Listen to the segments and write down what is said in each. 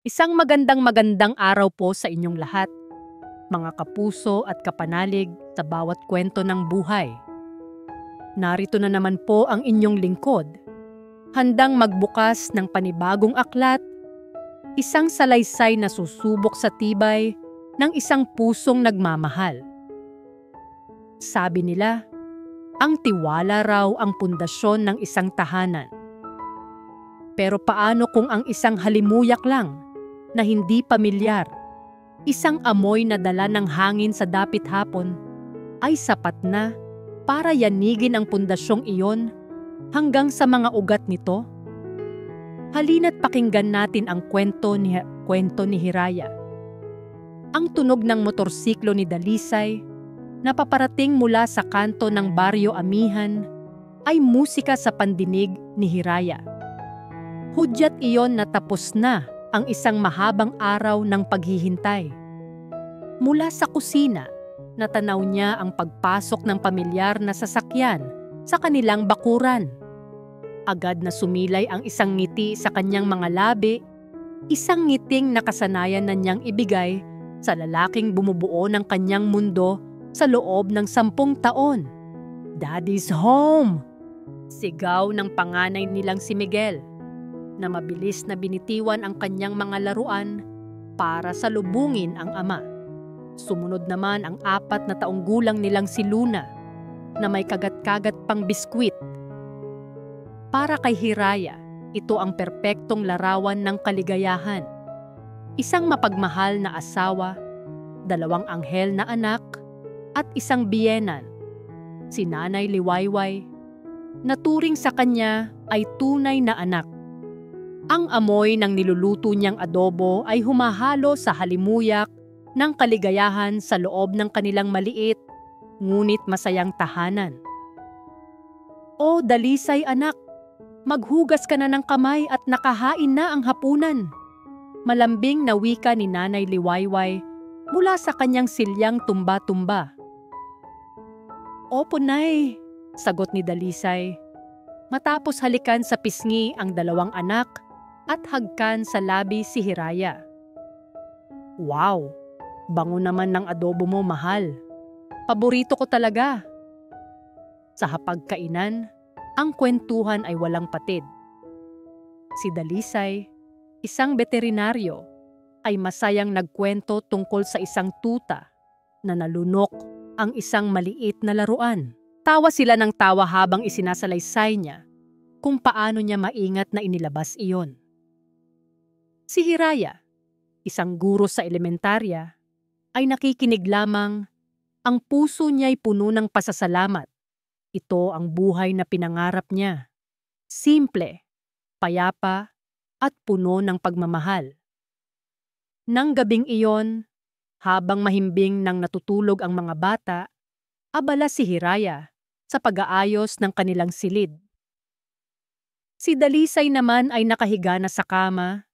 Isang magandang araw po sa inyong lahat, mga kapuso at kapanalig sa bawat kwento ng buhay. Narito na naman po ang inyong lingkod, handang magbukas ng panibagong aklat, isang salaysay na susubok sa tibay ng isang pusong nagmamahal. Sabi nila, ang tiwala raw ang pundasyon ng isang tahanan. Pero paano kung ang isang halimuyak lang na hindi pamilyar, isang amoy na dala ng hangin sa dapit hapon, ay sapat na para yanigin ang pundasyong iyon hanggang sa mga ugat nito? Halina't pakinggan natin ang kwento ni Hiraya. Ang tunog ng motorsiklo ni Dalisay na paparating mula sa kanto ng Baryo Amihan ay musika sa pandinig ni Hiraya. Hudyat iyon na tapos na ang isang mahabang araw ng paghihintay. Mula sa kusina, natanaw niya ang pagpasok ng pamilyar na sasakyan sa kanilang bakuran. Agad na sumilay ang isang ngiti sa kanyang mga labi, isang ngiting nakasanayan na niyang ibigay sa lalaking bumubuo ng kanyang mundo sa loob ng 10 taon. "Daddy's home!" Sigaw ng panganay nilang si Miguel, na mabilis na binitiwan ang kanyang mga laruan para salubungin ang ama. Sumunod naman ang 4 na taong gulang nilang si Luna na may kagat-kagat pang biskwit. Para kay Hiraya, ito ang perpektong larawan ng kaligayahan. Isang mapagmahal na asawa, 2 anghel na anak, at isang biyenan, si Nanay Liwayway, na turing sa kanya ay tunay na anak. Ang amoy ng niluluto niyang adobo ay humahalo sa halimuyak ng kaligayahan sa loob ng kanilang maliit, ngunit masayang tahanan. "O Dalisay anak, maghugas ka na ng kamay at nakahain na ang hapunan." Malambing na wika ni Nanay Liwayway mula sa kanyang silyang tumba-tumba. "Opo, Nay," sagot ni Dalisay, matapos halikan sa pisngi ang 2 anak at hagkan sa labi si Hiraya. "Wow, bango naman ng adobo mo, mahal. Paborito ko talaga." Sa hapagkainan, ang kwentuhan ay walang patid. Si Dalisay, isang veterinaryo, ay masayang nagkwento tungkol sa isang tuta na nalunok ang isang maliit na laruan. Tawa sila ng tawa habang isinasalaysay niya kung paano niya maingat na inilabas iyon. Si Hiraya, isang guro sa elementarya, ay nakikinig lamang. Ang puso niya'y puno ng pasasalamat. Ito ang buhay na pinangarap niya. Simple, payapa, at puno ng pagmamahal. Nang gabing iyon, habang mahimbing nang natutulog ang mga bata, abala si Hiraya sa pag-aayos ng kanilang silid. Si Dalisay naman ay nakahiga na sa kama,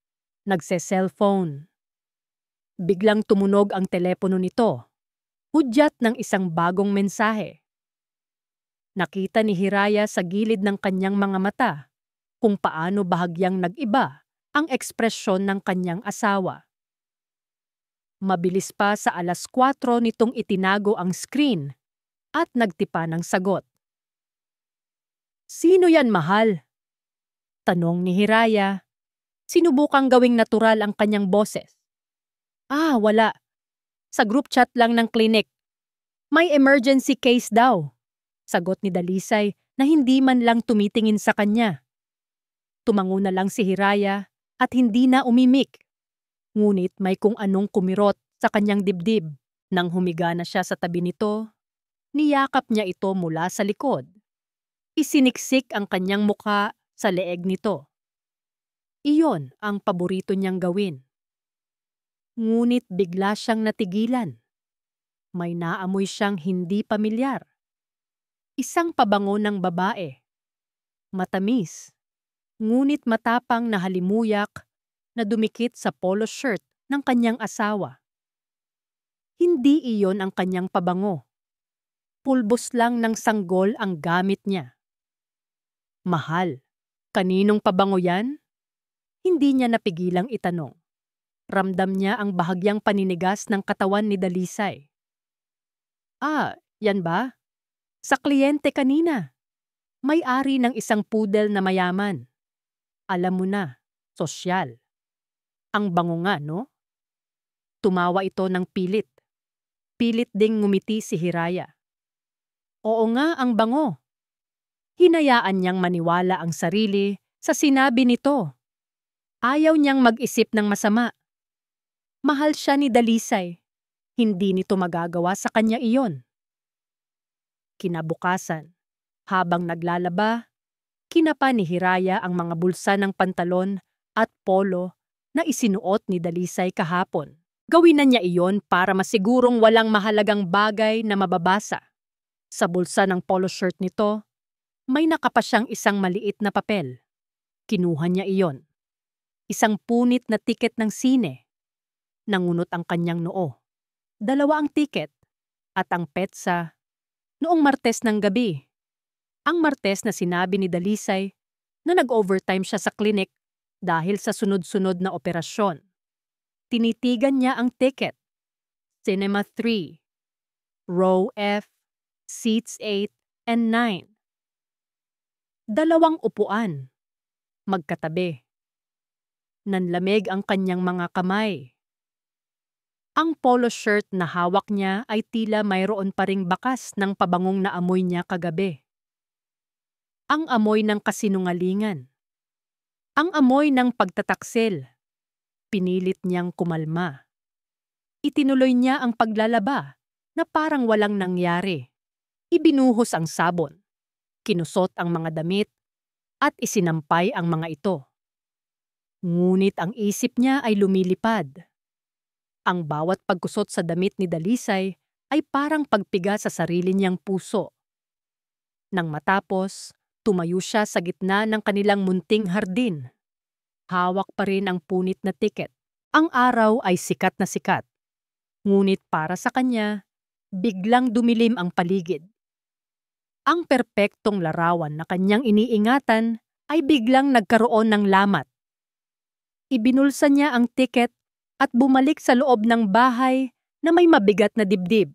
nagse-cellphone. Biglang tumunog ang telepono nito, hudyat ng isang bagong mensahe. Nakita ni Hiraya sa gilid ng kanyang mga mata kung paano bahagyang nag-iba ang ekspresyon ng kanyang asawa. Mabilis pa sa 4:00 nitong itinago ang screen at nagtipa ng sagot. "Sino yan, mahal?" tanong ni Hiraya. Sinubukang gawing natural ang kanyang boses. Wala. Sa group chat lang ng klinik. May emergency case daw," sagot ni Dalisay na hindi man lang tumitingin sa kanya. Tumango na lang si Hiraya at hindi na umimik. Ngunit may kung anong kumirot sa kanyang dibdib. Nang humiga na siya sa tabi nito, niyakap niya ito mula sa likod. Isiniksik ang kanyang mukha sa leeg nito. Iyon ang paborito niyang gawin. Ngunit bigla siyang natigilan. May naamoy siyang hindi pamilyar. Isang pabango ng babae. Matamis, ngunit matapang na halimuyak na dumikit sa polo shirt ng kanyang asawa. Hindi iyon ang kanyang pabango. Pulbos lang ng sanggol ang gamit niya. "Mahal, kaninong pabango yan?" Hindi niya napigilang itanong. Ramdam niya ang bahagyang paninigas ng katawan ni Dalisay. Yan ba? Sa kliyente kanina. May-ari ng isang poodle na mayaman. Alam mo na, sosyal. Ang bango nga, no? Tumawa ito ng pilit. Pilit ding ngumiti si Hiraya. Oo nga, ang bango. Hinayaan niyang maniwala ang sarili sa sinabi nito. Ayaw niyang mag-isip ng masama. Mahal siya ni Dalisay. Hindi nito magagawa sa kanya iyon. Kinabukasan, habang naglalaba, kinapa ni Hiraya ang mga bulsa ng pantalon at polo na isinuot ni Dalisay kahapon. Gawin na niya iyon para masigurong walang mahalagang bagay na mababasa. Sa bulsa ng polo shirt nito, may nakapa siyang isang maliit na papel. Kinuha niya iyon. Isang punit na tiket ng sine. Nangunot ang kanyang noo. 2 ang tiket at ang petsa noong Martes ng gabi. Ang Martes na sinabi ni Dalisay na nag-overtime siya sa klinik dahil sa sunod-sunod na operasyon. Tinitigan niya ang ticket. Cinema 3, Row F, Seats 8 and 9. 2 upuan. Magkatabi. Nanlamig ang kanyang mga kamay. Ang polo shirt na hawak niya ay tila mayroon pa ring bakas ng pabangong na amoy niya kagabi. Ang amoy ng kasinungalingan. Ang amoy ng pagtataksil. Pinilit niyang kumalma. Itinuloy niya ang paglalaba na parang walang nangyari. Ibinuhos ang sabon. Kinusot ang mga damit at isinampay ang mga ito. Ngunit ang isip niya ay lumilipad. Ang bawat pagkusot sa damit ni Dalisay ay parang pagpiga sa sarili niyang puso. Nang matapos, tumayo siya sa gitna ng kanilang munting hardin. Hawak pa rin ang punit na tiket. Ang araw ay sikat na sikat. Ngunit para sa kanya, biglang dumilim ang paligid. Ang perpektong larawan na kanyang iniingatan ay biglang nagkaroon ng lamat. Ibinulsa niya ang tiket at bumalik sa loob ng bahay na may mabigat na dibdib.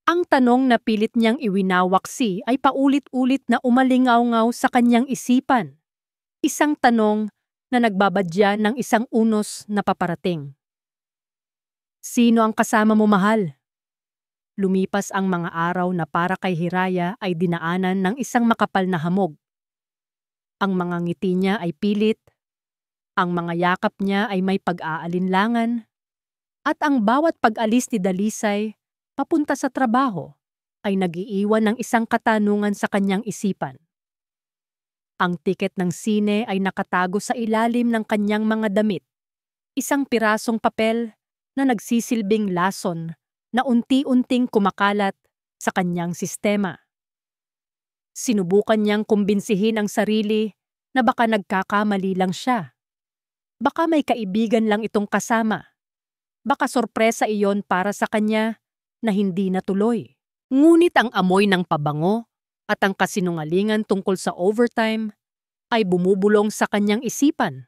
Ang tanong na pilit niyang iwinawaksi ay paulit-ulit na umalingaw-ngaw sa kanyang isipan. Isang tanong na nagbabadya ng isang unos na paparating. Sino ang kasama mo, mahal? Lumipas ang mga araw na para kay Hiraya ay dinaanan ng isang makapal na hamog. Ang mga ngiti niya ay pilit, ang mga yakap niya ay may pag-aalinlangan, at ang bawat pag-alis ni Dalisay papunta sa trabaho ay nag-iiwan ng isang katanungan sa kanyang isipan. Ang tiket ng sine ay nakatago sa ilalim ng kanyang mga damit. Isang pirasong papel na nagsisilbing lason na unti-unting kumakalat sa kanyang sistema. Sinubukan niyang kumbinsihin ang sarili na baka nagkakamali lang siya. Baka may kaibigan lang itong kasama. Baka sorpresa iyon para sa kanya na hindi natuloy. Ngunit ang amoy ng pabango at ang kasinungalingan tungkol sa overtime ay bumubulong sa kanyang isipan.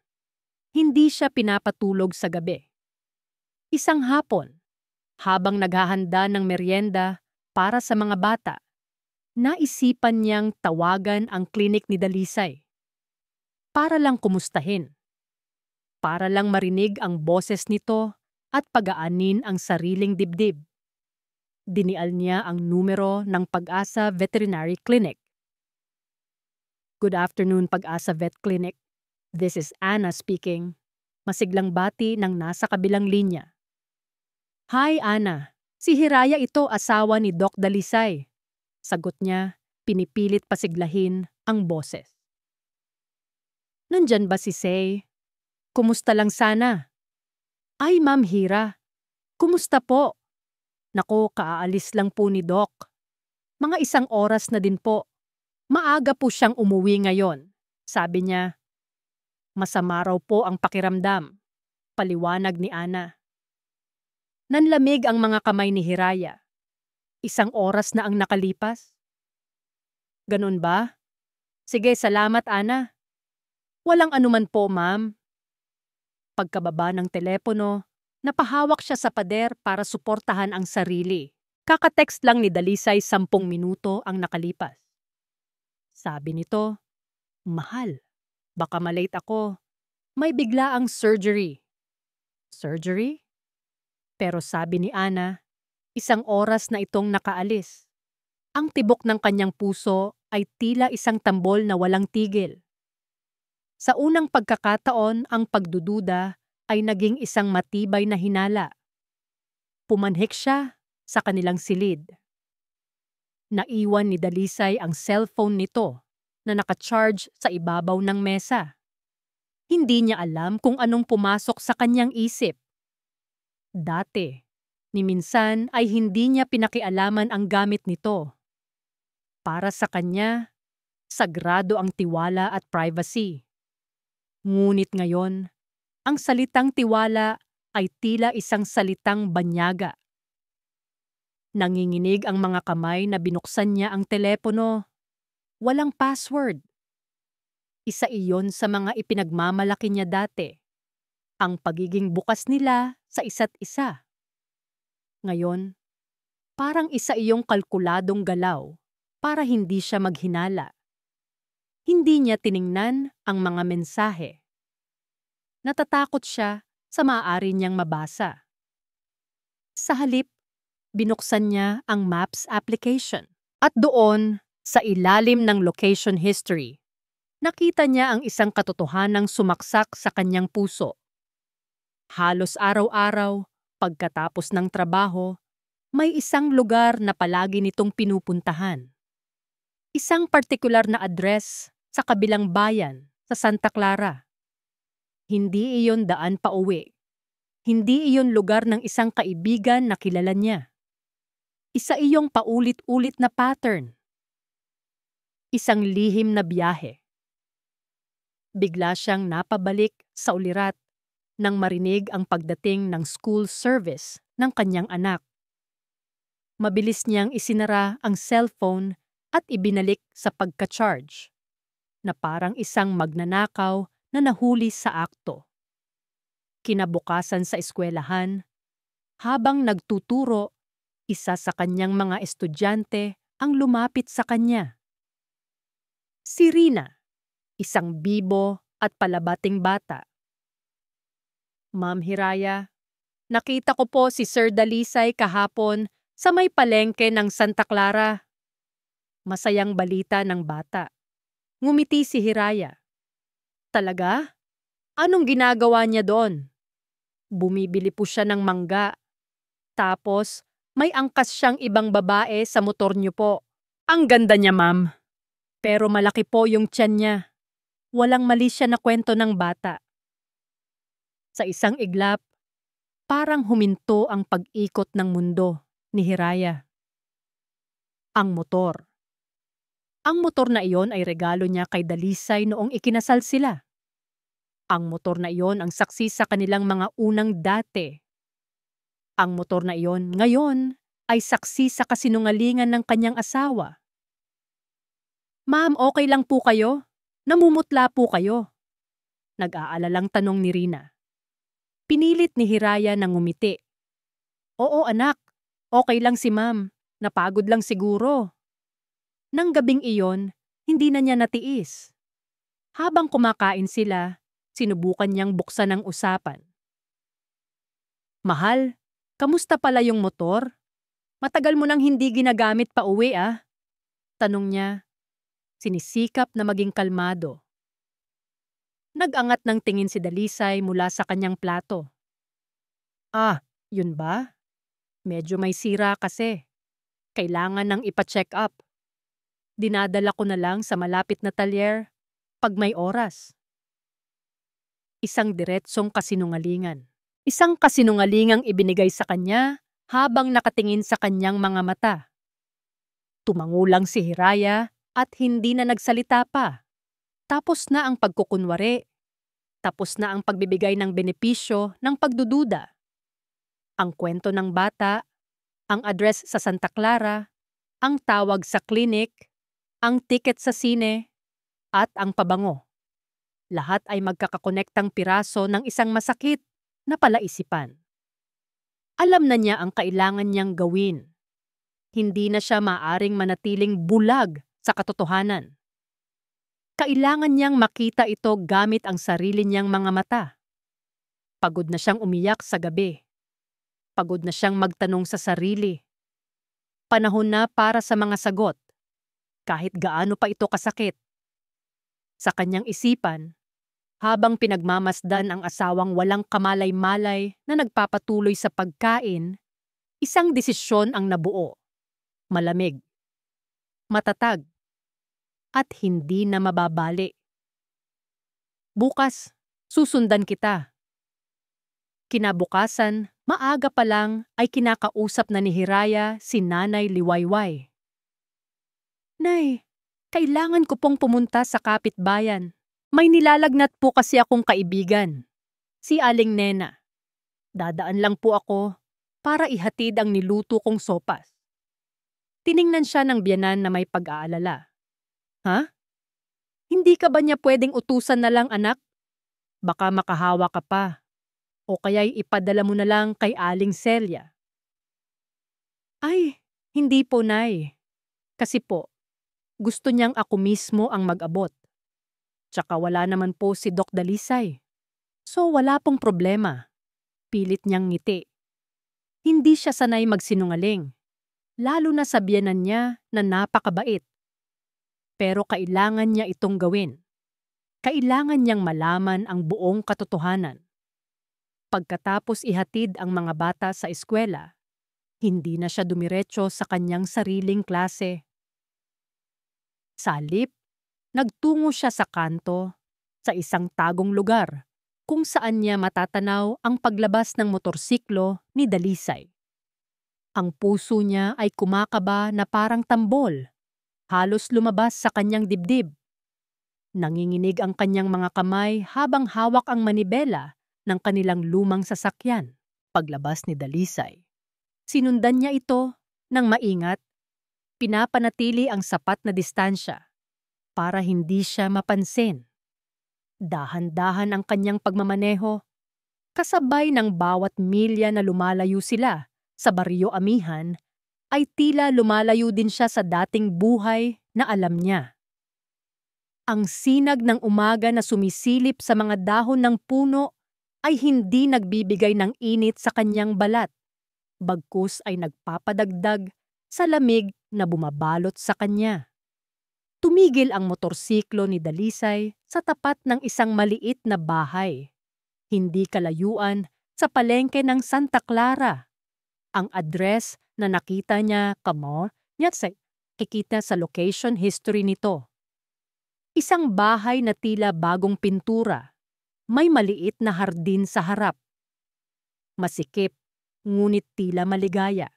Hindi siya pinapatulog sa gabi. Isang hapon, habang naghahanda ng merienda para sa mga bata, naisipan niyang tawagan ang klinik ni Dalisay. Para lang kumustahin. Para lang marinig ang boses nito at pagaanin ang sariling dibdib. Dinial niya ang numero ng Pag-asa Veterinary Clinic. Good afternoon, Pag-asa Vet Clinic. This is Anna speaking. Masiglang bati ng nasa kabilang linya. Hi, Anna. Si Hiraya ito, asawa ni Doc Dalisay. Sagot niya, pinipilit pasiglahin ang boses. Nandyan ba si Say? Kumusta lang sana? Ay, Ma'am Hira. Kumusta po? Nako, kaaalis lang po ni Doc. Mga 1 oras na din po. Maaga po siyang umuwi ngayon. Sabi niya, masama raw po ang pakiramdam. Paliwanag ni Ana. Nanlamig ang mga kamay ni Hiraya. 1 oras na ang nakalipas. Ganun ba? Sige, salamat, Ana. Walang anuman po, ma'am. pagkababa ng telepono, napahawak siya sa pader para suportahan ang sarili. Kakatext lang ni Dalisay 10 minuto ang nakalipas. Sabi nito, "Mahal, baka malate ako. May bigla ang surgery." Surgery? Pero sabi ni Ana, 1 oras na itong nakaalis. Ang tibok ng kanyang puso ay tila isang tambol na walang tigil. Sa unang pagkakataon, ang pagdududa ay naging isang matibay na hinala. Pumanhik siya sa kanilang silid. Naiwan ni Dalisay ang cellphone nito na nakacharge sa ibabaw ng mesa. Hindi niya alam kung anong pumasok sa kanyang isip. Dati, ni minsan ay hindi niya pinakialaman ang gamit nito. Para sa kanya, sagrado ang tiwala at privacy. Ngunit ngayon, ang salitang tiwala ay tila isang salitang banyaga. Nanginginig ang mga kamay na binuksan niya ang telepono. Walang password. Isa iyon sa mga ipinagmamalaki niya dati. Ang pagiging bukas nila sa isa't isa. Ngayon, parang isa iyong kalkuladong galaw para hindi siya maghinala. Hindi niya tiningnan ang mga mensahe. Natatakot siya sa maaari niyang mabasa. Sa halip, binuksan niya ang Maps application at doon, sa ilalim ng location history, nakita niya ang isang katotohanang sumaksak sa kanyang puso. Halos araw-araw, pagkatapos ng trabaho, may isang lugar na palagi nitong pinupuntahan. Isang partikular na address sa kabilang bayan sa Santa Clara. Hindi iyon daan pauwi. Hindi iyon lugar ng isang kaibigan na kilala niya. Isa iyong paulit-ulit na pattern. Isang lihim na biyahe. Bigla siyang napabalik sa ulirat nang marinig ang pagdating ng school service ng kanyang anak. Mabilis niyang isinara ang cellphone at ibinalik sa pagka-charge, na parang isang magnanakaw na nahuli sa akto. Kinabukasan sa eskwelahan, habang nagtuturo, isa sa kanyang mga estudyante ang lumapit sa kanya. Si Rina, isang bibo at palabating bata. "Ma'am Hiraya, nakita ko po si Sir Dalisay kahapon sa may palengke ng Santa Clara." Masayang balita ng bata. Ngumiti si Hiraya. "Talaga? Anong ginagawa niya doon?" "Bumibili po siya ng mangga. Tapos, may angkas siyang ibang babae sa motor niyo po." "Ang ganda niya, ma'am. Pero malaki po yung tiyan niya." Walang mali siya na kwento ng bata. Sa isang iglap, parang huminto ang pag-ikot ng mundo ni Hiraya. Ang motor. Ang motor na iyon ay regalo niya kay Dalisay noong ikinasal sila. Ang motor na iyon ang saksi sa kanilang mga unang date. Ang motor na iyon ngayon ay saksi sa kasinungalingan ng kanyang asawa. "Ma'am, okay lang po kayo? Namumutla po kayo?" Nag-aalalang tanong ni Rina. Pinilit ni Hiraya na ngumiti. "Oo anak, okay lang si ma'am. Napagod lang siguro." Nang gabing iyon, hindi na niya natiis. Habang kumakain sila, sinubukan niyang buksan ang usapan. "Mahal, kamusta pala yung motor? Matagal mo nang hindi ginagamit pa uwi ah?" Tanong niya. Sinisikap na maging kalmado. Nag-angat ng tingin si Dalisay mula sa kanyang plato. "Ah, yun ba? Medyo may sira kasi. Kailangan nang ipa-check up. Dinadala ko na lang sa malapit na talyer pag may oras." Isang diretsong kasinungalingan. Isang kasinungalingang ibinigay sa kanya habang nakatingin sa kanyang mga mata. Tumango lang si Hiraya at hindi na nagsalita pa. Tapos na ang pagkukunwari. Tapos na ang pagbibigay ng benepisyo ng pagdududa. Ang kwento ng bata, ang address sa Santa Clara, ang tawag sa klinik, ang ticket sa sine, at ang pabango. Lahat ay magkakakonektang piraso ng isang masakit na palaisipan. Alam na niya ang kailangan niyang gawin. Hindi na siya maaring manatiling bulag sa katotohanan. Kailangan niyang makita ito gamit ang sarili niyang mga mata. Pagod na siyang umiyak sa gabi. Pagod na siyang magtanong sa sarili. Panahon na para sa mga sagot, kahit gaano pa ito kasakit. Sa kanyang isipan, habang pinagmamasdan ang asawang walang kamalay-malay na nagpapatuloy sa pagkain, isang desisyon ang nabuo. Malamig, matatag, at hindi na mababali. Bukas, susundan kita. Kinabukasan, maaga pa lang ay kinakausap na ni Hiraya si Nanay Liwayway. Nay, kailangan ko pong pumunta sa kapitbayan. May nilalagnat po kasi akong kaibigan, si Aling Nena. Dadaan lang po ako para ihatid ang niluto kong sopas. Tiningnan siya ng biyanan na may pag-aalala. Ha? Hindi ka ba niya pwedeng utusan na lang, anak? Baka makahawa ka pa. O kaya'y ipadala mo na lang kay Aling Celia. Ay, hindi po, Nay. Kasi po, gusto niyang ako mismo ang mag-abot. Tsaka wala naman po si Doc Dalisay. So wala pong problema. Pilit niyang ngiti. Hindi siya sanay magsinungaling. Lalo na sa biyenan niya na napakabait. Pero kailangan niya itong gawin. Kailangan niyang malaman ang buong katotohanan. Pagkatapos ihatid ang mga bata sa eskwela, hindi na siya dumiretso sa kanyang sariling klase. Sa halip, nagtungo siya sa kanto, sa isang tagong lugar, kung saan niya matatanaw ang paglabas ng motorsiklo ni Dalisay. Ang puso niya ay kumakaba na parang tambol, halos lumabas sa kanyang dibdib. Nanginginig ang kanyang mga kamay habang hawak ang manibela ng kanilang lumang sasakyan. Paglabas ni Dalisay, sinundan niya ito ng maingat, pinapanatili ang sapat na distansya para hindi siya mapansin. Dahan-dahan ang kanyang pagmamaneho, kasabay ng bawat milya na lumalayo sila sa Barrio Amihan, ay tila lumalayo din siya sa dating buhay na alam niya. Ang sinag ng umaga na sumisilip sa mga dahon ng puno ay hindi nagbibigay ng init sa kanyang balat, bagkus ay nagpapadagdag sa lamig na bumabalot sa kanya. Tumigil ang motorsiklo ni Dalisay sa tapat ng isang maliit na bahay. Hindi kalayuan sa palengke ng Santa Clara. Ang address na nakita niya kikita sa location history nito. Isang bahay na tila bagong pintura. May maliit na hardin sa harap. Masikip, ngunit tila maligaya.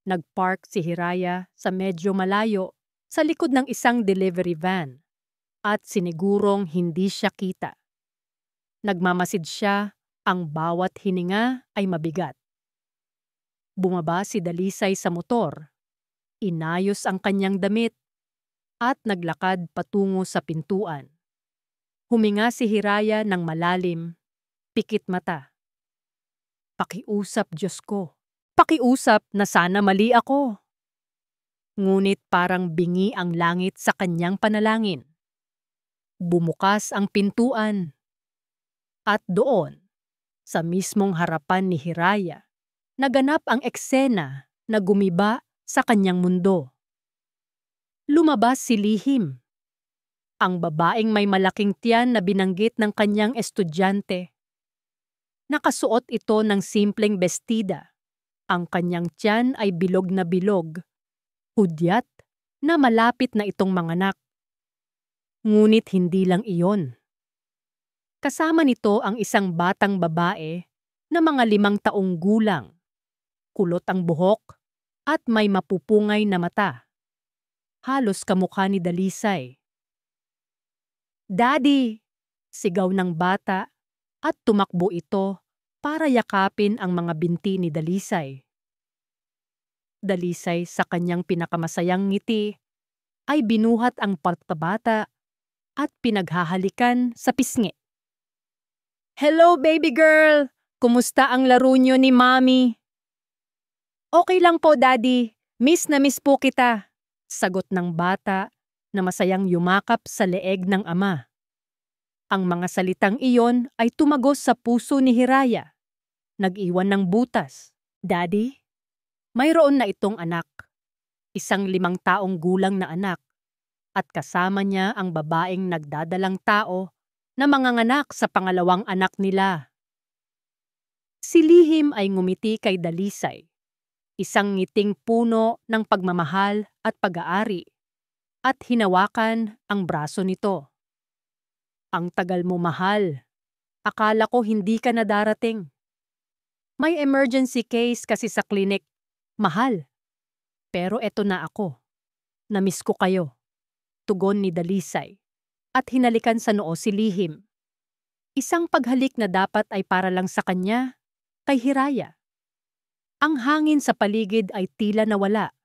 Nagpark si Hiraya sa medyo malayo sa likod ng isang delivery van at sinigurong hindi siya kita. Nagmamasid siya, ang bawat hininga ay mabigat. Bumaba si Dalisay sa motor, inayos ang kanyang damit at naglakad patungo sa pintuan. Huminga si Hiraya ng malalim, pikit mata. Pakiusap, Diyos ko. Pakiusap na sana mali ako. Ngunit parang bingi ang langit sa kanyang panalangin. Bumukas ang pintuan. At doon, sa mismong harapan ni Hiraya, naganap ang eksena na gumiba sa kanyang mundo. Lumabas si Lihim, ang babaeng may malaking tiyan na binanggit ng kanyang estudyante. Nakasuot ito ng simpleng bestida. Ang kanyang tiyan ay bilog na bilog, hudyat na malapit na itong manganak. Ngunit hindi lang iyon. Kasama nito ang isang batang babae na mga 5 taong gulang. Kulot ang buhok at may mapupungay na mata. Halos kamukha ni Dalisay. "Daddy!" Sigaw ng bata at tumakbo ito para yakapin ang mga binti ni Dalisay. Dalisay sa kanyang pinakamasayang ngiti ay binuhat ang pagkabata at pinaghahalikan sa pisngi. "Hello, baby girl! Kumusta ang laro niyo ni Mommy?" "Okay lang po, Daddy. Miss na miss po kita," sagot ng bata na masayang yumakap sa leeg ng ama. Ang mga salitang iyon ay tumagos sa puso ni Hiraya. Nag-iwan ng butas. "Daddy, mayroon na itong anak. Isang 5 taong gulang na anak. At kasama niya ang babaeng nagdadalang tao na manganganak sa pangalawang anak nila." Si Lihim ay ngumiti kay Dalisay. Isang ngiting puno ng pagmamahal at pag-aari, at hinawakan ang braso nito. "Ang tagal mo, mahal. Akala ko hindi ka na darating. May emergency case kasi sa klinik, mahal. Pero eto na ako. Namiss ko kayo," tugon ni Dalisay, at hinalikan sa noo si Lihim. Isang paghalik na dapat ay para lang sa kanya, kay Hiraya. Ang hangin sa paligid ay tila nawala.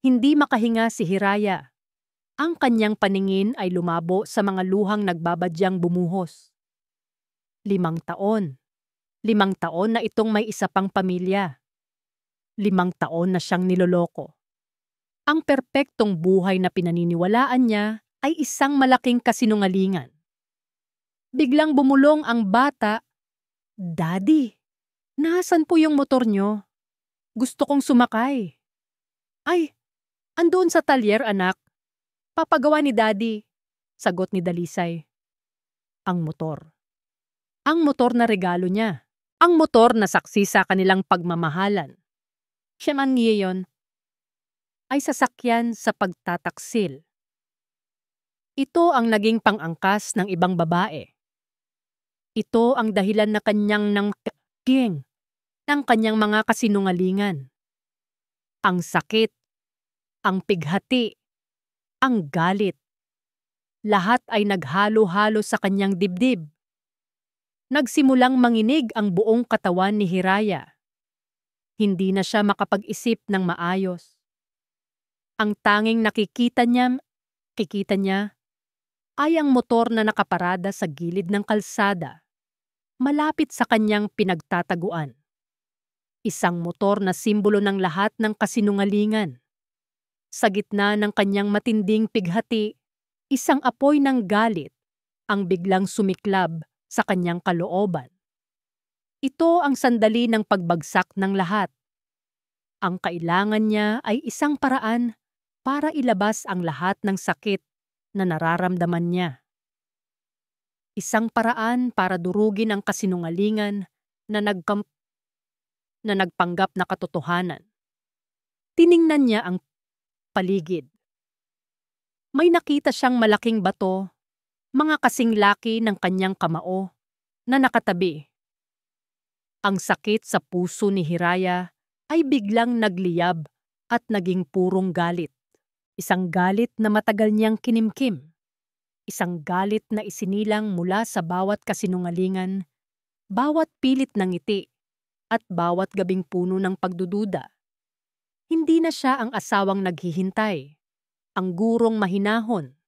Hindi makahinga si Hiraya. Ang kanyang paningin ay lumabo sa mga luhang nagbabadyang bumuhos. 5 taon. 5 taon na itong may isa pang pamilya. 5 taon na siyang niloloko. Ang perpektong buhay na pinaniniwalaan niya ay isang malaking kasinungalingan. Biglang bumulong ang bata. "Daddy, nasan po yung motor nyo? Gusto kong sumakay." "Ay, andoon sa talyer, anak. Papagawa ni Daddy," sagot ni Dalisay. Ang motor. Ang motor na regalo niya. Ang motor na saksi sa kanilang pagmamahalan. Siya man ngayon ay sasakyan sa pagtataksil. Ito ang naging pang-angkas ng ibang babae. Ito ang dahilan na kanyang ng kanyang mga kasinungalingan. Ang sakit, ang pighati, ang galit. Lahat ay naghalo-halo sa kanyang dibdib. Nagsimulang manginig ang buong katawan ni Hiraya. Hindi na siya makapag-isip ng maayos. Ang tanging nakikita niya ay ang motor na nakaparada sa gilid ng kalsada, malapit sa kanyang pinagtataguan. Isang motor na simbolo ng lahat ng kasinungalingan. Sa gitna ng kanyang matinding pighati, isang apoy ng galit ang biglang sumiklab sa kanyang kalooban. Ito ang sandali ng pagbagsak ng lahat. Ang kailangan niya ay isang paraan para ilabas ang lahat ng sakit na nararamdaman niya. Isang paraan para durugin ang kasinungalingan na nagpanggap na katotohanan. Tiningnan niya ang paligid. May nakita siyang malaking bato, mga kasing laki ng kanyang kamao, na nakatabi. Ang sakit sa puso ni Hiraya ay biglang nagliyab at naging purong galit. Isang galit na matagal niyang kinimkim. Isang galit na isinilang mula sa bawat kasinungalingan, bawat pilit ng ngiti, at bawat gabing puno ng pagdududa. Hindi na siya ang asawang naghihintay, ang gurong mahinahon.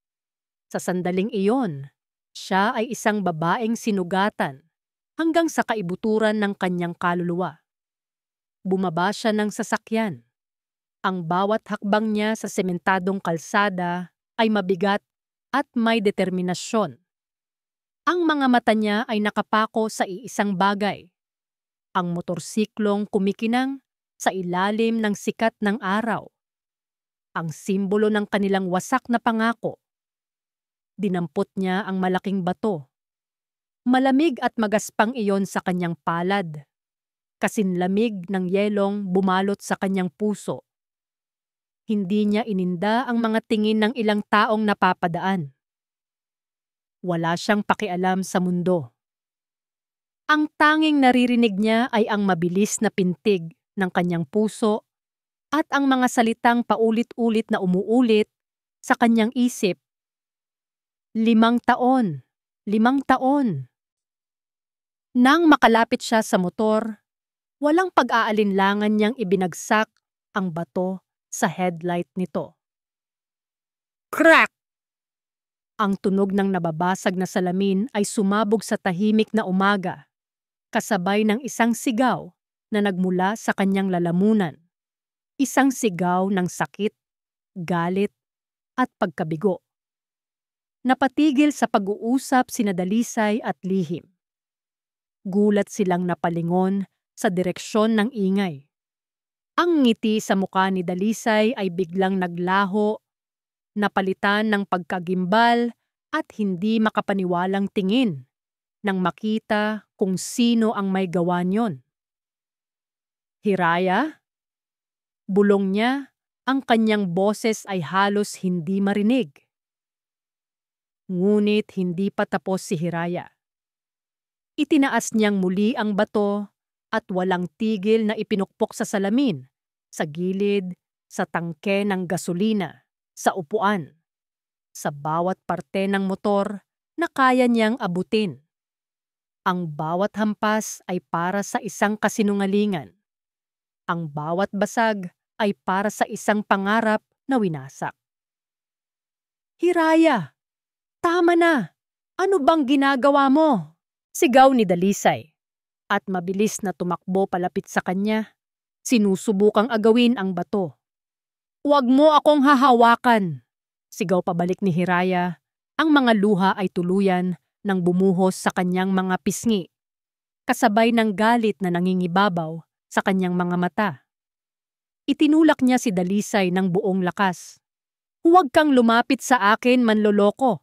Sa sandaling iyon, siya ay isang babaeng sinugatan hanggang sa kaibuturan ng kanyang kaluluwa. Bumaba siya ng sasakyan. Ang bawat hakbang niya sa sementadong kalsada ay mabigat at may determinasyon. Ang mga mata niya ay nakapako sa iisang bagay. Ang motorsiklong kumikinang sa ilalim ng sikat ng araw. Ang simbolo ng kanilang wasak na pangako. Dinampot niya ang malaking bato. Malamig at magaspang iyon sa kanyang palad. Kasinlamig ng yelong bumalot sa kanyang puso. Hindi niya ininda ang mga tingin ng ilang taong napapadaan. Wala siyang pakialam sa mundo. Ang tanging naririnig niya ay ang mabilis na pintig ng kanyang puso at ang mga salitang paulit-ulit na umuulit sa kanyang isip. 5 taon, 5 taon. Nang makalapit siya sa motor, walang pag-aalinlangan niyang ibinagsak ang bato sa headlight nito. Crack! Ang tunog ng nababasag na salamin ay sumabog sa tahimik na umaga, kasabay ng isang sigaw na nagmula sa kanyang lalamunan. Isang sigaw ng sakit, galit, at pagkabigo. Napatigil sa pag-uusap sina Dalisay at Lihim. Gulat silang napalingon sa direksyon ng ingay. Ang ngiti sa mukha ni Dalisay ay biglang naglaho, napalitan ng pagkagimbal at hindi makapaniwalang tingin nang makita kung sino ang may gawa niyon. Hiraya? Bulong niya, ang kanyang boses ay halos hindi marinig. Ngunit hindi pa tapos si Hiraya. Itinaas niyang muli ang bato at walang tigil na ipinukpok sa salamin, sa gilid, sa tangke ng gasolina, sa upuan, sa bawat parte ng motor na kaya niyang abutin. Ang bawat hampas ay para sa isang kasinungalingan. Ang bawat basag ay para sa isang pangarap na winasak. Hiraya! Tama na! Ano bang ginagawa mo? Sigaw ni Dalisay. At mabilis na tumakbo palapit sa kanya, sinusubukang agawin ang bato. Huwag mo akong hahawakan! Sigaw pabalik ni Hiraya. Ang mga luha ay tuluyan nang bumuhos sa kanyang mga pisngi, kasabay ng galit na nangingibabaw sa kanyang mga mata. Itinulak niya si Dalisay ng buong lakas. Huwag kang lumapit sa akin, manloloko.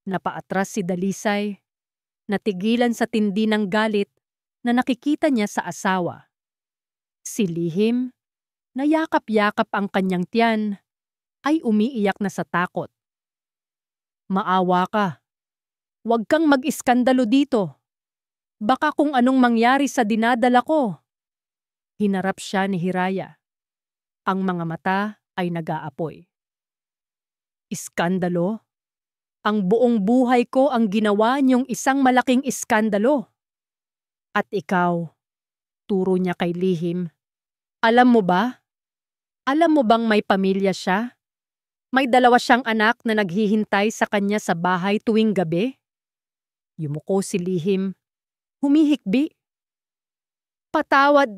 Napaatras si Dalisay, natigilan sa tindi ng galit na nakikita niya sa asawa. Si Lihim, na yakap-yakap ang kanyang tiyan, ay umiiyak na sa takot. Maawa ka. Huwag kang mag-iskandalo dito. Baka kung anong mangyari sa dinadala ko. Hinarap siya ni Hiraya. Ang mga mata ay nag-aapoy. Iskandalo? Ang buong buhay ko ang ginawa niyong isang malaking iskandalo. At ikaw, turo niya kay Lihim, alam mo ba? Alam mo bang may pamilya siya? May 2 siyang anak na naghihintay sa kanya sa bahay tuwing gabi? Yumuko si Lihim, humihikbi. Patawad!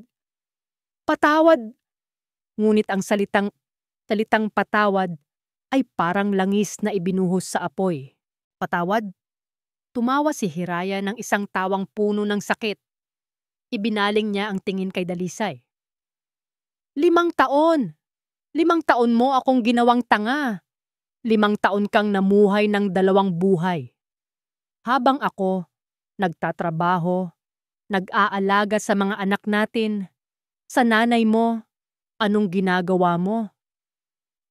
Patawad! Ngunit ang salitang patawad ay parang langis na ibinuhos sa apoy. Patawad? Tumawa si Hiraya ng isang tawang puno ng sakit. Ibinaling niya ang tingin kay Dalisay. 5 taon! 5 taon mo akong ginawang tanga. 5 taon kang namuhay ng 2 buhay. Habang ako, nagtatrabaho, nag-aalaga sa mga anak natin, sa nanay mo, anong ginagawa mo?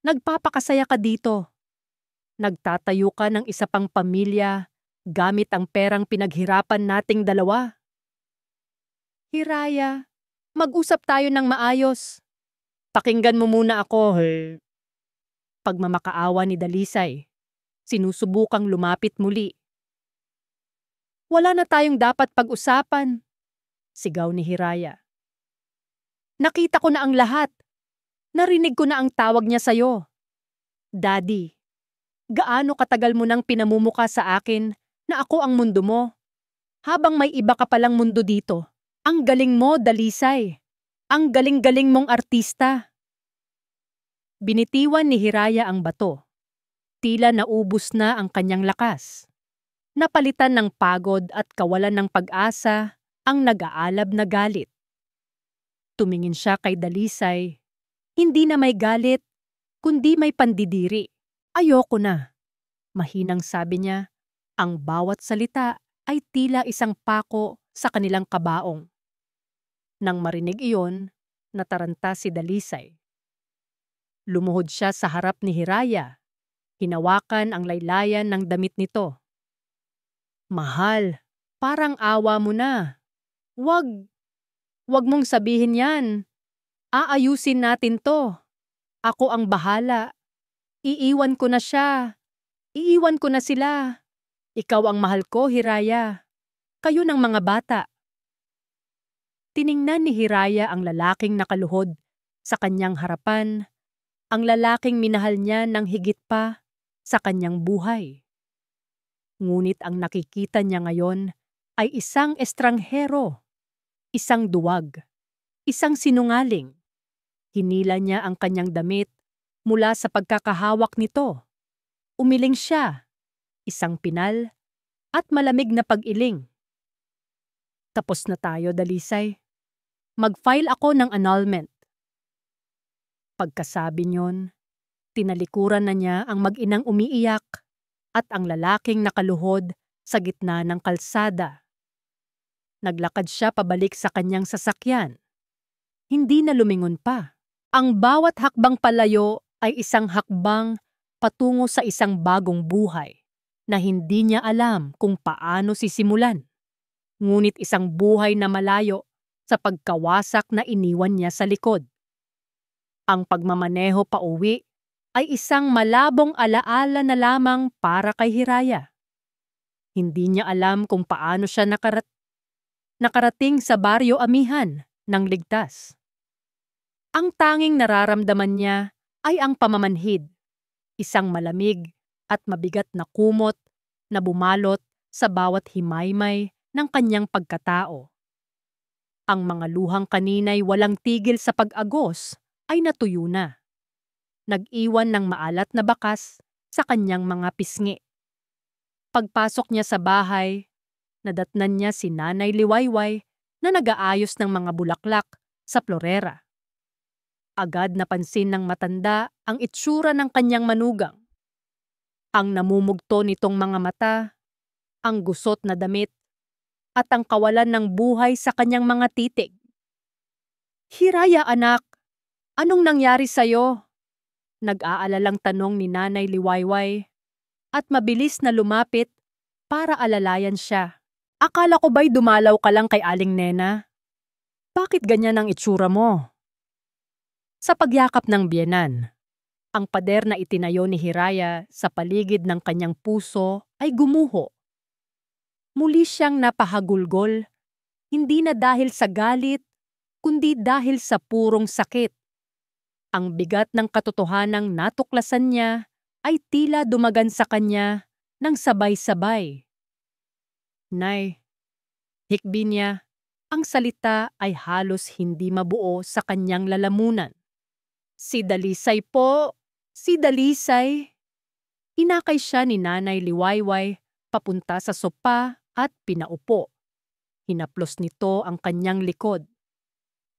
Nagpapakasaya ka dito. Nagtatayo ka ng isa pang pamilya gamit ang perang pinaghirapan nating 2. Hiraya, mag-usap tayo ng maayos. Pakinggan mo muna ako, Pagmamakaawa ni Dalisay, sinusubukang lumapit muli. Wala na tayong dapat pag-usapan, sigaw ni Hiraya. Nakita ko na ang lahat. Narinig ko na ang tawag niya sa'yo. Daddy, gaano katagal mo nang pinamumuka sa akin na ako ang mundo mo? Habang may iba ka palang mundo dito. Ang galing mo, Dalisay. Ang galing-galing mong artista. Binitiwan ni Hiraya ang bato. Tila naubos na ang kanyang lakas. Napalitan ng pagod at kawalan ng pag-asa ang nag-aalab na galit. Tumingin siya kay Dalisay. Hindi na may galit, kundi may pandidiri. Ayoko na. Mahinang sabi niya, ang bawat salita ay tila isang pako sa kanilang kabaong. Nang marinig iyon, nataranta si Dalisay. Lumuhod siya sa harap ni Hiraya. Hinawakan ang laylayan ng damit nito. Mahal, parang awa mo na. Wag mong sabihin yan. Aayusin natin to. Ako ang bahala. Iiwan ko na siya. Iiwan ko na sila. Ikaw ang mahal ko, Hiraya. Kayo ng mga bata. Tiningnan ni Hiraya ang lalaking nakaluhod sa kanyang harapan, ang lalaking minahal niya ng higit pa sa kanyang buhay. Ngunit ang nakikita niya ngayon ay isang estranghero, isang duwag, isang sinungaling. Hinila niya ang kanyang damit mula sa pagkakahawak nito. Umiling siya, isang pinal, at malamig na pag-iling. Tapos na tayo, Dalisay. Mag-file ako ng annulment. Pagkasabi niyon, tinalikuran na niya ang mag-inang umiiyak at ang lalaking nakaluhod sa gitna ng kalsada. Naglakad siya pabalik sa kanyang sasakyan. Hindi na lumingon pa. Ang bawat hakbang palayo ay isang hakbang patungo sa isang bagong buhay na hindi niya alam kung paano sisimulan. Ngunit isang buhay na malayo sa pagkawasak na iniwan niya sa likod. Ang pagmamaneho pauwi ay isang malabong alaala na lamang para kay Hiraya. Hindi niya alam kung paano siya nakarating sa baryo Amihan ng ligtas. Ang tanging nararamdaman niya ay ang pamamanhid, isang malamig at mabigat na kumot na bumalot sa bawat himaymay ng kanyang pagkatao. Ang mga luhang kanina'y walang tigil sa pag-agos ay natuyo na. Nag-iwan ng maalat na bakas sa kanyang mga pisngi. Pagpasok niya sa bahay, nadatnan niya si Nanay Liwayway na nag-aayos ng mga bulaklak sa florera. Agad napansin ng matanda ang itsura ng kanyang manugang. Ang namumugto nitong mga mata, ang gusot na damit, at ang kawalan ng buhay sa kanyang mga titig. "Hiraya, anak, anong nangyari sa'yo?" Nag-aalalang tanong ni Nanay Liwayway at mabilis na lumapit para alalayan siya. "Akala ko ba'y dumalaw ka lang kay Aling Nena? Bakit ganyan ang itsura mo?" Sa pagyakap ng biyenan, ang pader na itinayo ni Hiraya sa paligid ng kanyang puso ay gumuho. Muli siyang napahagulgol, hindi na dahil sa galit, kundi dahil sa purong sakit. Ang bigat ng katotohanang natuklasan niya ay tila dumagan sa kanya ng sabay-sabay. "Nay," hikbi niya, ang salita ay halos hindi mabuo sa kanyang lalamunan. "Si Dalisay po, si Dalisay." Inakay siya ni Nanay Liwayway papunta sa sopa at pinaupo. Hinaplos nito ang kanyang likod.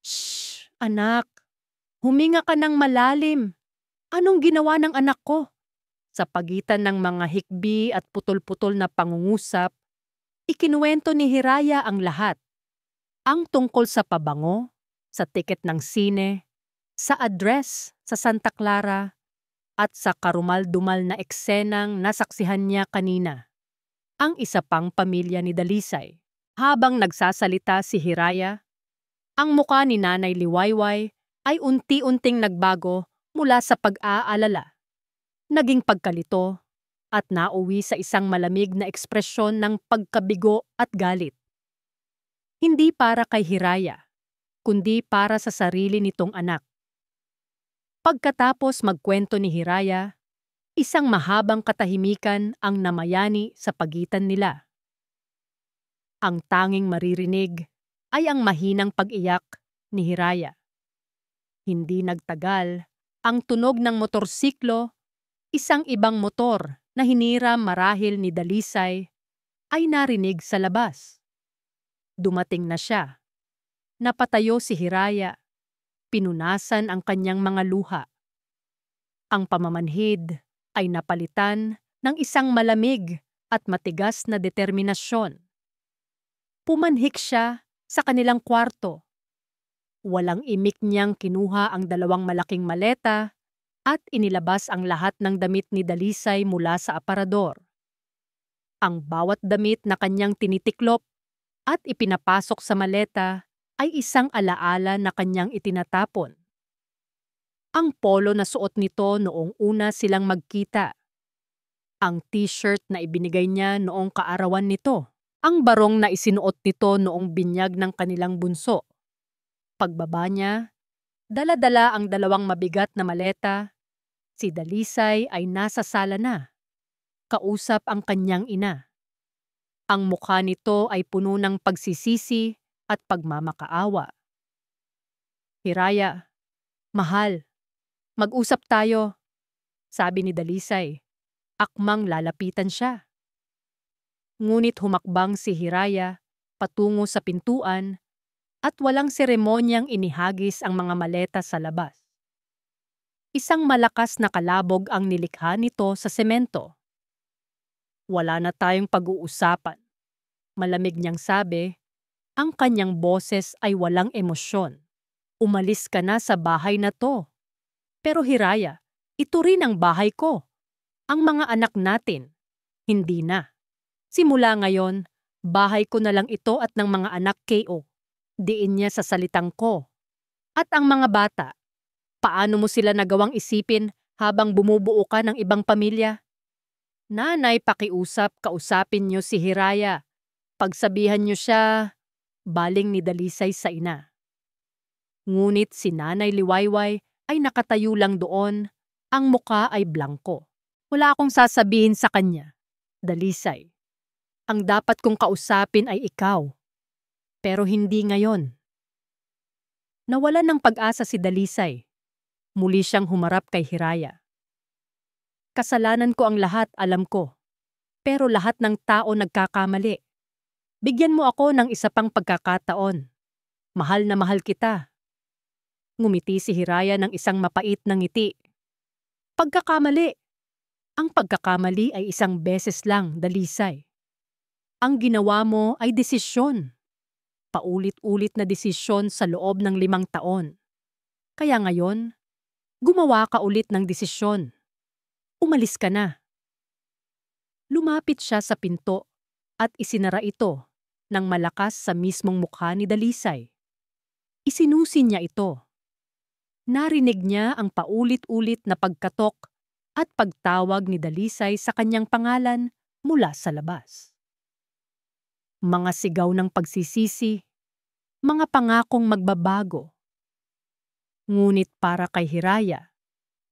"Shh, anak. Huminga ka ng malalim. Anong ginawa ng anak ko?" Sa pagitan ng mga hikbi at putol-putol na pangungusap, ikinuwento ni Hiraya ang lahat. Ang tungkol sa pabango, sa tiket ng sine, sa address sa Santa Clara, at sa karumal-dumal na eksenang nasaksihan niya kanina. Ang isa pang pamilya ni Dalisay. Habang nagsasalita si Hiraya, ang muka ni Nanay Liwayway ay unti-unting nagbago mula sa pag-aalala. Naging pagkalito at nauwi sa isang malamig na ekspresyon ng pagkabigo at galit. Hindi para kay Hiraya, kundi para sa sarili nitong anak. Pagkatapos magkwento ni Hiraya, isang mahabang katahimikan ang namayani sa pagitan nila. Ang tanging maririnig ay ang mahinang pag-iyak ni Hiraya. Hindi nagtagal, ang tunog ng motorsiklo, isang ibang motor na hiniram marahil ni Dalisay, ay narinig sa labas. Dumating na siya. Napatayo si Hiraya. Pinunasan ang kanyang mga luha. Ang pamamanhid ay napalitan ng isang malamig at matigas na determinasyon. Pumanhik siya sa kanilang kwarto. Walang imik niyang kinuha ang 2 malaking maleta at inilabas ang lahat ng damit ni Dalisay mula sa aparador. Ang bawat damit na kanyang tinitiklop at ipinapasok sa maleta ay isang alaala na kanyang itinatapon. Ang polo na suot nito noong una silang magkita. Ang t-shirt na ibinigay niya noong kaarawan nito. Ang barong na isinuot nito noong binyag ng kanilang bunso. Pagbaba niya, dala-dala ang 2 mabigat na maleta. Si Dalisay ay nasa sala na. Kausap ang kanyang ina. Ang mukha nito ay puno ng pagsisisi at pagmamakaawa. "Hiraya, mahal, mag-usap tayo," sabi ni Dalisay. Akmang lalapitan siya. Ngunit humakbang si Hiraya patungo sa pintuan at walang seremonyang inihagis ang mga maleta sa labas. Isang malakas na kalabog ang nilikha nito sa semento. "Wala na tayong pag-uusapan," malamig niyang sabi. Ang kanyang boses ay walang emosyon. "Umalis ka na sa bahay na to." "Pero Hiraya, ito rin ang bahay ko. Ang mga anak natin, hindi na. Simula ngayon, bahay ko na lang ito at ng mga anak ko." Diin niya sa salitang ko. "At ang mga bata, paano mo sila nagawang isipin habang bumubuo ka ng ibang pamilya?" "Nanay, kausapin niyo si Hiraya. Pagsabihan niyo siya," baling ni Dalisay sa ina. Ngunit si Nanay Liwayway ay nakatayo lang doon, ang muka ay blangko. "Wala akong sasabihin sa kanya, Dalisay. Ang dapat kong kausapin ay ikaw. Pero hindi ngayon." Nawalan ng pag-asa si Dalisay. Muli siyang humarap kay Hiraya. "Kasalanan ko ang lahat, alam ko. Pero lahat ng tao nagkakamali. Bigyan mo ako ng isa pang pagkakataon. Mahal na mahal kita." Ngumiti si Hiraya ng isang mapait na ngiti. "Pagkakamali. Ang pagkakamali ay isang beses lang, Dalisay. Ang ginawa mo ay desisyon. Paulit-ulit na desisyon sa loob ng 5 taon. Kaya ngayon, gumawa ka ulit ng desisyon. Umalis ka na." Lumapit siya sa pinto at isinara ito ng malakas sa mismong mukha ni Dalisay. Isinusi niya ito. Narinig niya ang paulit-ulit na pagkatok at pagtawag ni Dalisay sa kanyang pangalan mula sa labas. Mga sigaw ng pagsisisi, mga pangakong magbabago. Ngunit para kay Hiraya,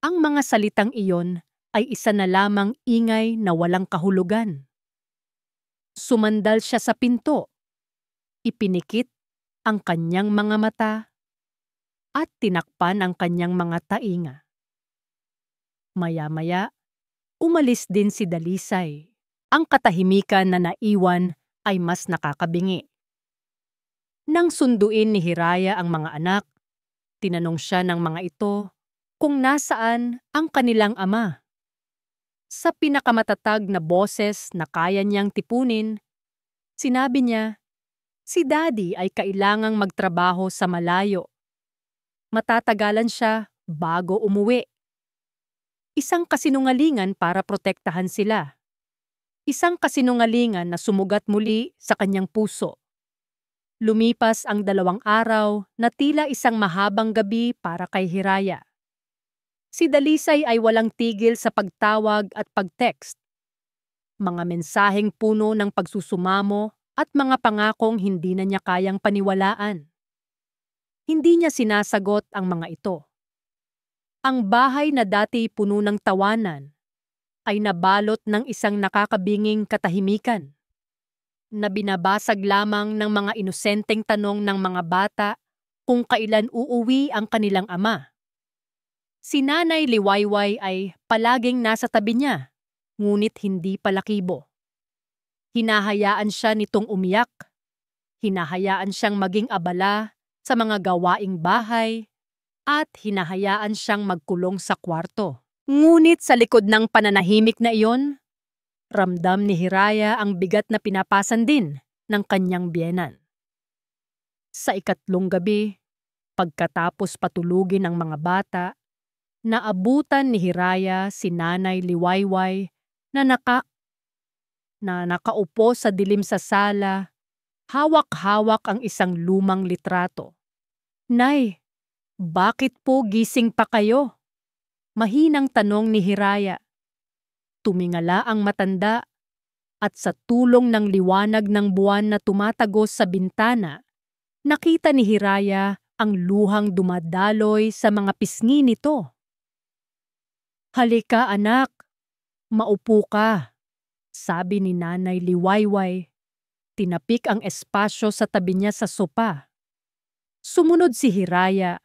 ang mga salitang iyon ay isa na lamang ingay na walang kahulugan. Sumandal siya sa pinto, ipinikit ang kanyang mga mata at tinakpan ang kanyang mga tainga. Maya-maya, umalis din si Dalisay. Ang katahimikan na naiwan ay mas nakakabingi. Nang sunduin ni Hiraya ang mga anak, tinanong siya ng mga ito kung nasaan ang kanilang ama. Sa pinakamatatag na boses na kaya niyang tipunin, sinabi niya, si Daddy ay kailangang magtrabaho sa malayo. Matatagalan siya bago umuwi. Isang kasinungalingan para protektahan sila. Isang kasinungalingan na sumugat muli sa kanyang puso. Lumipas ang 2 araw na tila isang mahabang gabi para kay Hiraya. Si Dalisay ay walang tigil sa pagtawag at pag-text. Mga mensaheng puno ng pagsusumamo at mga pangakong hindi na niya kayang paniwalaan. Hindi niya sinasagot ang mga ito. Ang bahay na dati puno ng tawanan ay nabalot ng isang nakakabinging katahimikan na binabasag lamang ng mga inosenteng tanong ng mga bata kung kailan uuwi ang kanilang ama. Si Nanay Liwayway ay palaging nasa tabi niya, ngunit hindi palakibo. Hinahayaan siya nitong umiyak. Hinahayaan siyang maging abala sa mga gawaing bahay at hinahayaan siyang magkulong sa kwarto. Ngunit sa likod ng pananahimik na iyon, ramdam ni Hiraya ang bigat na pinapasan din ng kanyang biyenan. Sa 3 gabi, pagkatapos patulugin ang mga bata, naabutan ni Hiraya si Nanay Liwayway na nakaupo sa dilim sa sala, hawak-hawak ang isang lumang litrato. "Nay, bakit po gising pa kayo?" Mahinang tanong ni Hiraya. Tumingala ang matanda at sa tulong ng liwanag ng buwan na tumatagos sa bintana, nakita ni Hiraya ang luhang dumadaloy sa mga pisngi nito. "Halika anak, maupo ka," sabi ni Nanay Liwayway. Tinapik ang espasyo sa tabi niya sa sopa. Sumunod si Hiraya.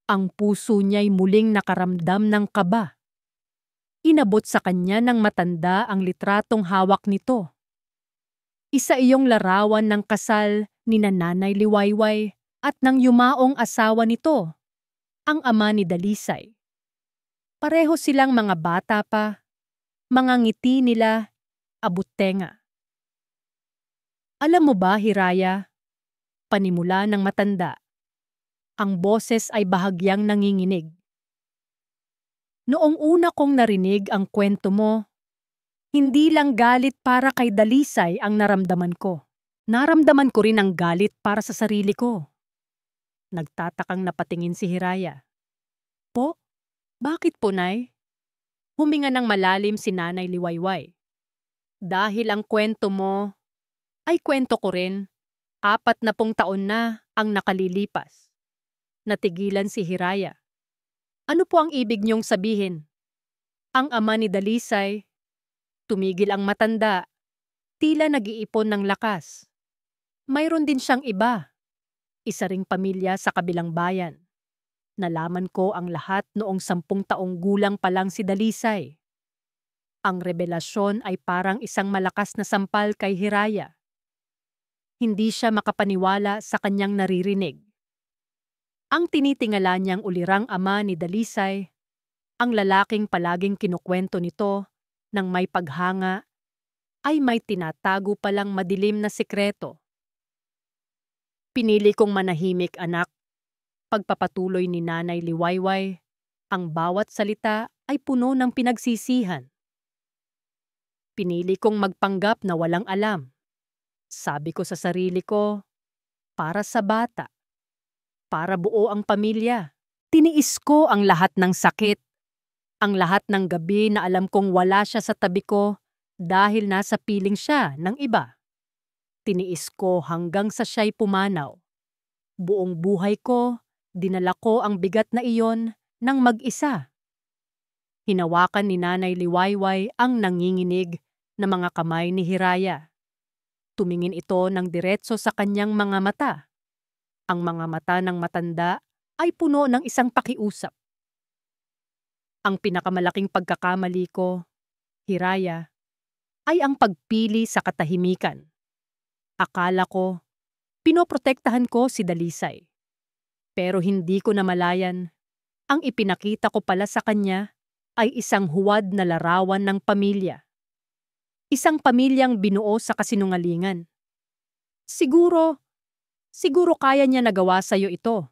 Ang puso niya'y muling nakaramdam ng kaba. Inabot sa kanya ng matanda ang litratong hawak nito. Isa iyong larawan ng kasal ni Nanay Liwayway at ng yumaong asawa nito, ang ama ni Dalisay. Pareho silang mga bata pa, mga ngiti nila, abot-tenga. Alam mo ba, Hiraya? Panimula ng matanda. Ang boses ay bahagyang nanginginig. Noong una kong narinig ang kwento mo, hindi lang galit para kay Dalisay ang naramdaman ko. Naramdaman ko rin ang galit para sa sarili ko. Nagtatakang napatingin si Hiraya. Po? Bakit po, Nay? Huminga ng malalim si Nanay Liwayway. Dahil ang kwento mo ay kwento ko rin. 40 taon na ang nakalilipas. Natigilan si Hiraya. Ano po ang ibig niyong sabihin? Ang ama ni Dalisay. Tumigil ang matanda. Tila nag-iipon ng lakas. Mayroon din siyang iba. Isa ring pamilya sa kabilang bayan. Nalaman ko ang lahat noong 10 taong gulang pa lang si Dalisay. Ang revelasyon ay parang isang malakas na sampal kay Hiraya. Hindi siya makapaniwala sa kanyang naririnig. Ang tinitingala niyang ulirang ama ni Dalisay, ang lalaking palaging kinukwento nito ng may paghanga, ay may tinatago palang madilim na sikreto. Pinili kong manahimik, anak. Pagpapatuloy ni Nanay Liwayway, ang bawat salita ay puno ng pinagsisihan. Pinili kong magpanggap na walang alam. Sabi ko sa sarili ko, para sa bata. Para buo ang pamilya. Tiniis ko ang lahat ng sakit. Ang lahat ng gabi na alam kong wala siya sa tabi ko dahil nasa piling siya ng iba. Tiniis ko hanggang sa siya'y pumanaw. Buong buhay ko, dinala ko ang bigat na iyon ng mag-isa. Hinawakan ni Nanay Liwayway ang nanginginig na mga kamay ni Hiraya. Tumingin ito ng diretso sa kanyang mga mata. Ang mga mata ng matanda ay puno ng isang pakiusap. Ang pinakamalaking pagkakamali ko, Hiraya, ay ang pagpili sa katahimikan. Akala ko, pinoprotektahan ko si Dalisay. Pero hindi ko namalayan, ang ipinakita ko pala sa kanya ay isang huwad na larawan ng pamilya. Isang pamilyang binuo sa kasinungalingan. Siguro kaya niya nagawa sa'yo ito.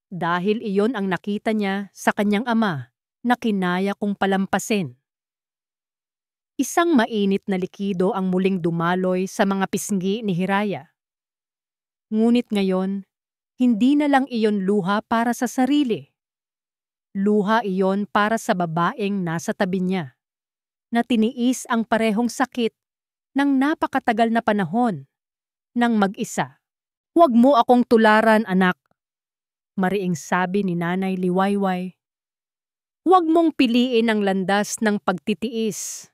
Dahil iyon ang nakita niya sa kanyang ama na kinaya kong palampasin. Isang mainit na likido ang muling dumaloy sa mga pisngi ni Hiraya. Ngunit ngayon, hindi na lang iyon luha para sa sarili. Luha iyon para sa babaeng nasa tabi niya, na tiniis ang parehong sakit ng napakatagal na panahon ng mag-isa. Huwag mo akong tularan, anak. Mariing sabi ni Nanay Liwayway. Huwag mong piliin ang landas ng pagtitiis.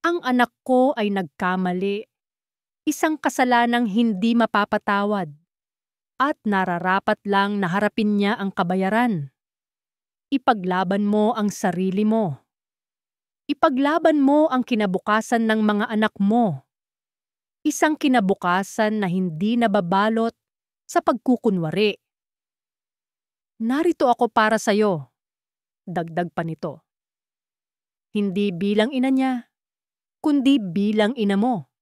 Ang anak ko ay nagkamali. Isang kasalanang hindi mapapatawad. At nararapat lang na harapin niya ang kabayaran. Ipaglaban mo ang sarili mo. Ipaglaban mo ang kinabukasan ng mga anak mo. Isang kinabukasan na hindi nababalot sa pagkukunwari. Narito ako para sa'yo, dagdag pa nito. Hindi bilang ina niya, kundi bilang ina mo.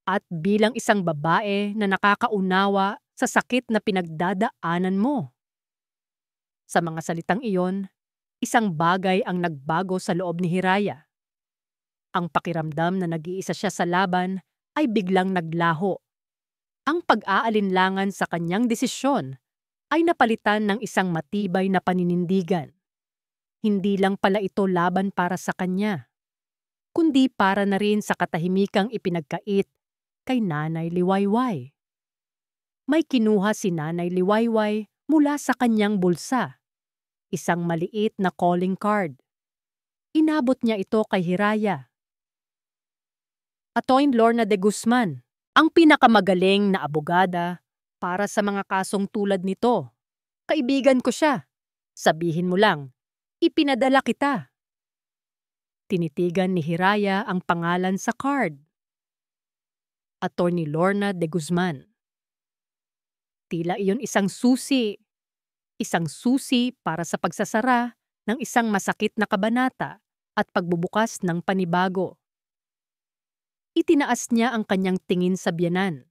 At bilang isang babae na nakakaunawa sa sakit na pinagdadaanan mo. Sa mga salitang iyon, isang bagay ang nagbago sa loob ni Hiraya. Ang pakiramdam na nag-iisa siya sa laban ay biglang naglaho. Ang pag-aalinlangan sa kanyang desisyon ay napalitan ng isang matibay na paninindigan. Hindi lang pala ito laban para sa kanya, kundi para na rin sa katahimikang ipinagkait kay Nanay Liwayway. May kinuha si Nanay Liwayway mula sa kanyang bulsa. Isang maliit na calling card. Inabot niya ito kay Hiraya. Atoin Lorna de Guzman, Ang pinakamagaling na abogada para sa mga kasong tulad nito. Kaibigan ko siya. Sabihin mo lang, ipinadala kita. Tinitigan ni Hiraya ang pangalan sa card. Attorney Lorna de Guzman. Tila iyon isang susi para sa pagsasara ng isang masakit na kabanata at pagbubukas ng panibago. Itinaas niya ang kanyang tingin sa biyenan,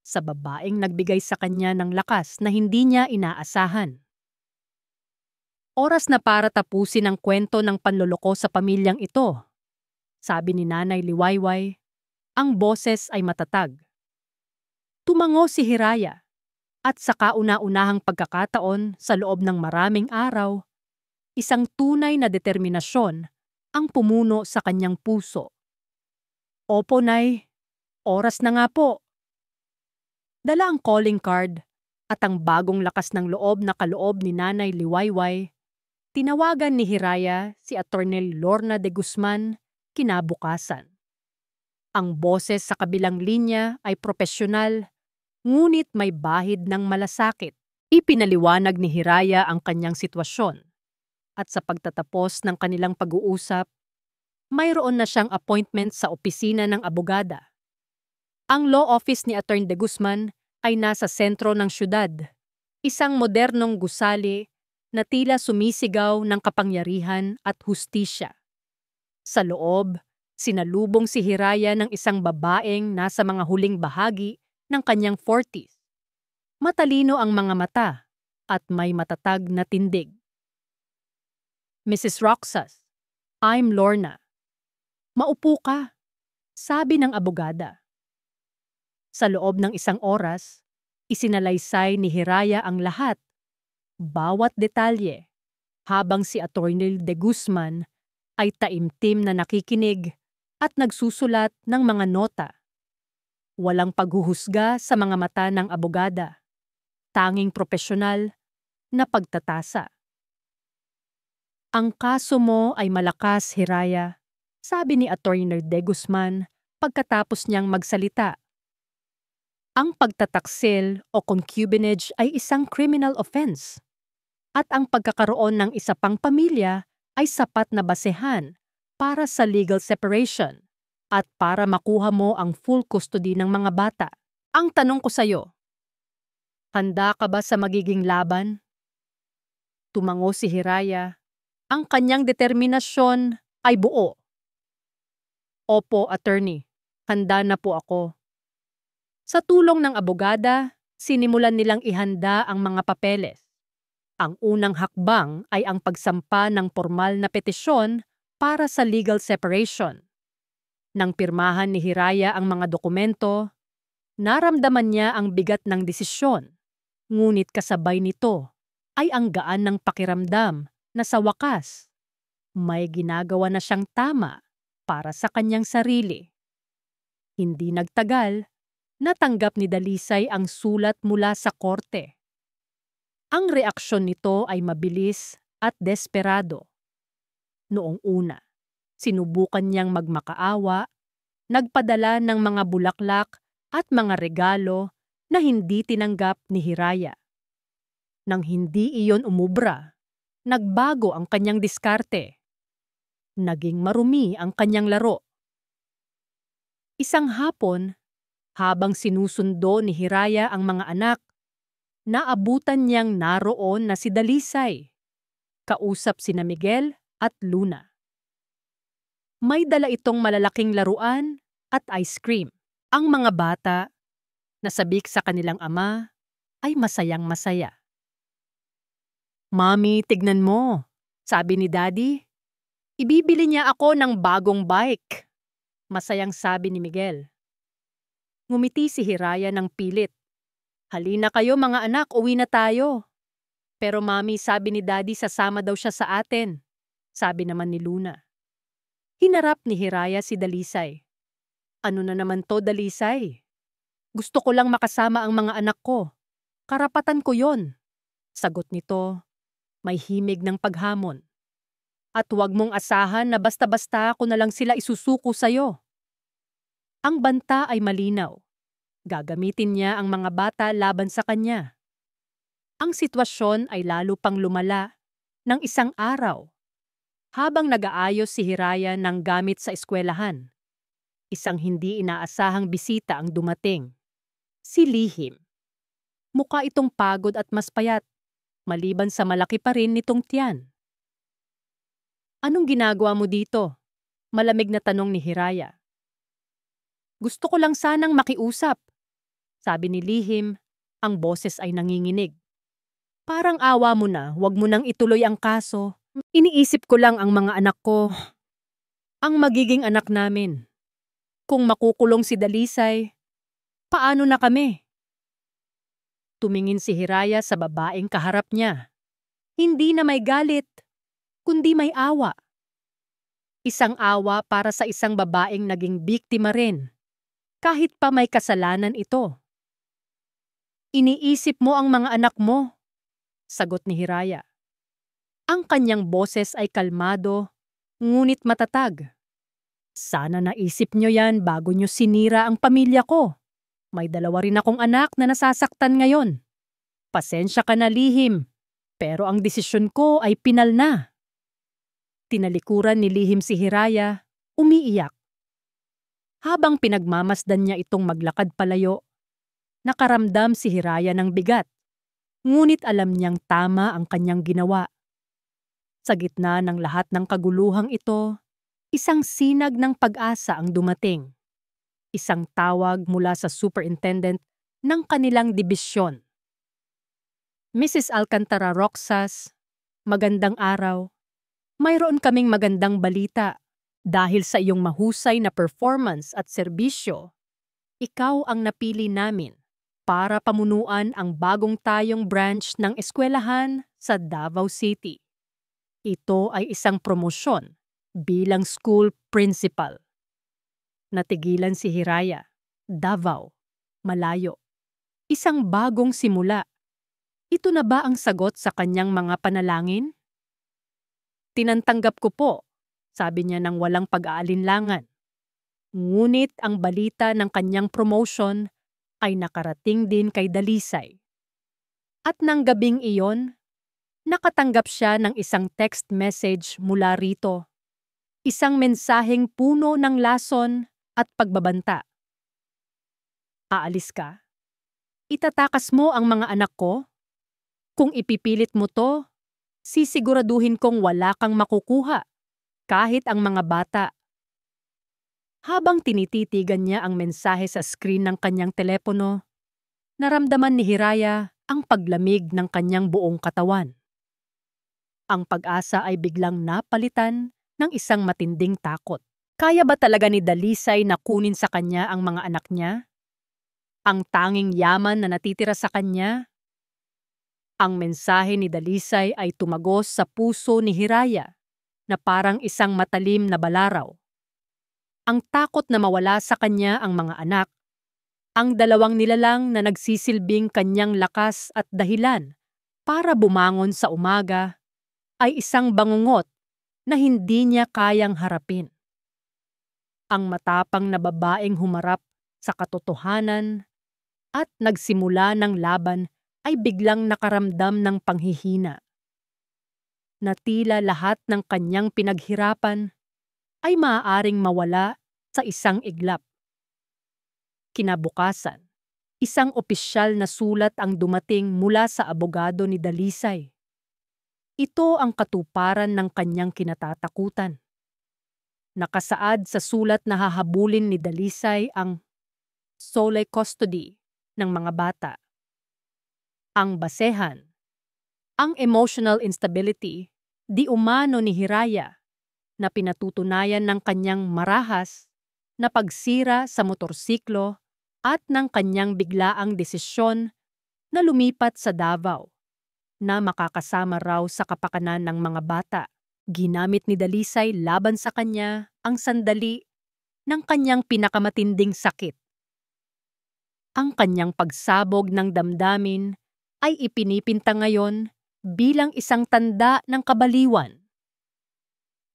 sa babaeng nagbigay sa kanya ng lakas na hindi niya inaasahan. Oras na para tapusin ang kwento ng panloloko sa pamilyang ito. Sabi ni Nanay Liwayway, ang boses ay matatag. Tumango si Hiraya at sa kauna-unahang pagkakataon sa loob ng maraming araw, isang tunay na determinasyon ang pumuno sa kanyang puso. Opo, Nay. Oras na nga po. Dala ang calling card at ang bagong lakas ng loob na kaloob ni Nanay Liwayway. Tinawagan ni Hiraya si Attorney Lorna de Guzman kinabukasan. Ang boses sa kabilang linya ay propesyonal, ngunit may bahid ng malasakit. Ipinaliwanag ni Hiraya ang kanyang sitwasyon. At sa pagtatapos ng kanilang pag-uusap, mayroon na siyang appointment sa opisina ng abogada. Ang law office ni Attorney de Guzman ay nasa sentro ng syudad, isang modernong gusali na tila sumisigaw ng kapangyarihan at hustisya. Sa loob, sinalubong si Hiraya ng isang babaeng nasa mga huling bahagi ng kanyang 40s. Matalino ang mga mata at may matatag na tindig. Mrs. Roxas, I'm Lorna. Maupo ka, sabi ng abogada. Sa loob ng isang oras, isinalaysay ni Hiraya ang lahat, bawat detalye, habang si Attorney de Guzman ay taimtim na nakikinig at nagsusulat ng mga nota. Walang paghuhusga sa mga mata ng abogada, tanging propesyonal na pagtatasa. Ang kaso mo ay malakas, Hiraya, sabi ni Attorney de Guzman pagkatapos niyang magsalita. Ang pagtataksil o concubinage ay isang criminal offense at ang pagkakaroon ng isa pang pamilya ay sapat na basehan para sa legal separation at para makuha mo ang full custody ng mga bata. Ang tanong ko sa'yo, handa ka ba sa magiging laban? Tumango si Hiraya. Ang kanyang determinasyon ay buo. Opo, attorney. Handa na po ako. Sa tulong ng abogada, sinimulan nilang ihanda ang mga papeles. Ang unang hakbang ay ang pagsampa ng formal na petisyon para sa legal separation. Nang pirmahan ni Hiraya ang mga dokumento, naramdaman niya ang bigat ng desisyon. Ngunit kasabay nito ay ang gaan ng pakiramdam na sa wakas, may ginagawa na siyang tama para sa kanyang sarili. Hindi nagtagal, natanggap ni Dalisay ang sulat mula sa korte. Ang reaksyon nito ay mabilis at desperado. Noong una, sinubukan niyang magmakaawa, nagpadala ng mga bulaklak at mga regalo na hindi tinanggap ni Hiraya. Nang hindi iyon umubra, nagbago ang kanyang diskarte. Naging marumi ang kanyang laro. Isang hapon, habang sinusundo ni Hiraya ang mga anak, naabutan niyang naroon na si Dalisay. Kausap sina Miguel at Luna. May dala itong malalaking laruan at ice cream. Ang mga bata, nasabik sa kanilang ama, ay masayang-masaya. Mami, tignan mo, sabi ni Daddy. Ibibili niya ako ng bagong bike. Masayang sabi ni Miguel. Ngumiti si Hiraya ng pilit. Halina kayo mga anak, uwi na tayo. Pero Mami, sabi ni Daddy sasama daw siya sa atin. Sabi naman ni Luna. Hinarap ni Hiraya si Dalisay. Ano na naman to, Dalisay? Gusto ko lang makasama ang mga anak ko. Karapatan ko yon. Sagot nito, may himig ng paghamon. At huwag mong asahan na basta-basta ko na lang sila isusuko sa'yo. Ang banta ay malinaw. Gagamitin niya ang mga bata laban sa kanya. Ang sitwasyon ay lalo pang lumala ng isang araw habang nag-aayos si Hiraya ng gamit sa eskwelahan. Isang hindi inaasahang bisita ang dumating. Si Lihim. Mukha itong pagod at mas payat, maliban sa malaki pa rin nitong tiyan. Anong ginagawa mo dito? Malamig na tanong ni Hiraya. Gusto ko lang sanang makiusap, sabi ni Lihim, ang boses ay nanginginig. Parang awa mo na, wag mo nang ituloy ang kaso. Iniisip ko lang ang mga anak ko. Ang magiging anak namin. Kung makukulong si Dalisay, paano na kami? Tumingin si Hiraya sa babaeng kaharap niya. Hindi na may galit, kundi may awa. Isang awa para sa isang babaeng naging biktima rin, kahit pa may kasalanan ito. Iniisip mo ang mga anak mo, sagot ni Hiraya. Ang kanyang boses ay kalmado, ngunit matatag. Sana naisip nyo yan bago nyo sinira ang pamilya ko. May 2 rin akong anak na nasasaktan ngayon. Pasensya ka na, Lihim, pero ang desisyon ko ay pinal na. Tinalikuran ni Lihim si Hiraya, umiiyak. Habang pinagmamasdan niya itong maglakad palayo, nakaramdam si Hiraya ng bigat. Ngunit alam niyang tama ang kanyang ginawa. Sa gitna ng lahat ng kaguluhang ito, isang sinag ng pag-asa ang dumating. Isang tawag mula sa superintendent ng kanilang dibisyon. Mrs. Alcantara Roxas, magandang araw. Mayroon kaming magandang balita. Dahil sa iyong mahusay na performance at serbisyo, ikaw ang napili namin para pamunuan ang bagong tayong branch ng eskwelahan sa Davao City. Ito ay isang promosyon bilang school principal. Natigilan si Hiraya. Davao. Malayo. Isang bagong simula. Ito na ba ang sagot sa kanyang mga panalangin? Tinantanggap ko po, sabi niya nang walang pag-aalinlangan. Ngunit ang balita ng kanyang promotion ay nakarating din kay Dalisay. At nang gabing iyon, nakatanggap siya ng isang text message mula rito. Isang mensaheng puno ng lason at pagbabanta. Aalis ka? Itatakas mo ang mga anak ko? Kung ipipilit mo to, sisiguraduhin kong wala kang makukuha, kahit ang mga bata. Habang tinititigan niya ang mensahe sa screen ng kanyang telepono, naramdaman ni Hiraya ang paglamig ng kanyang buong katawan. Ang pag-asa ay biglang napalitan ng isang matinding takot. Kaya ba talaga ni Dalisay na kunin sa kanya ang mga anak niya? Ang tanging yaman na natitira sa kanya? Ang mensahe ni Dalisay ay tumagos sa puso ni Hiraya na parang isang matalim na balaraw. Ang takot na mawala sa kanya ang mga anak, ang 2 nilalang na nagsisilbing kanyang lakas at dahilan para bumangon sa umaga, ay isang bangungot na hindi niya kayang harapin. Ang matapang na babaeng humarap sa katotohanan at nagsimula ng laban ay biglang nakaramdam ng panghihina. Na tila lahat ng kanyang pinaghirapan ay maaaring mawala sa isang iglap. Kinabukasan, isang opisyal na sulat ang dumating mula sa abogado ni Dalisay. Ito ang katuparan ng kanyang kinatatakutan. Nakasaad sa sulat na hahabulin ni Dalisay ang sole custody ng mga bata. Ang basehan, ang emotional instability di umano ni Hiraya na pinatutunayan ng kanyang marahas na pagsira sa motorsiklo at ng kanyang biglaang desisyon na lumipat sa Davao na makakasama raw sa kapakanan ng mga bata. Ginamit ni Dalisay laban sa kanya ang sandali ng kanyang pinakamatinding sakit. Ang kanyang pagsabog ng damdamin ay ipinipinta ngayon bilang isang tanda ng kabaliwan.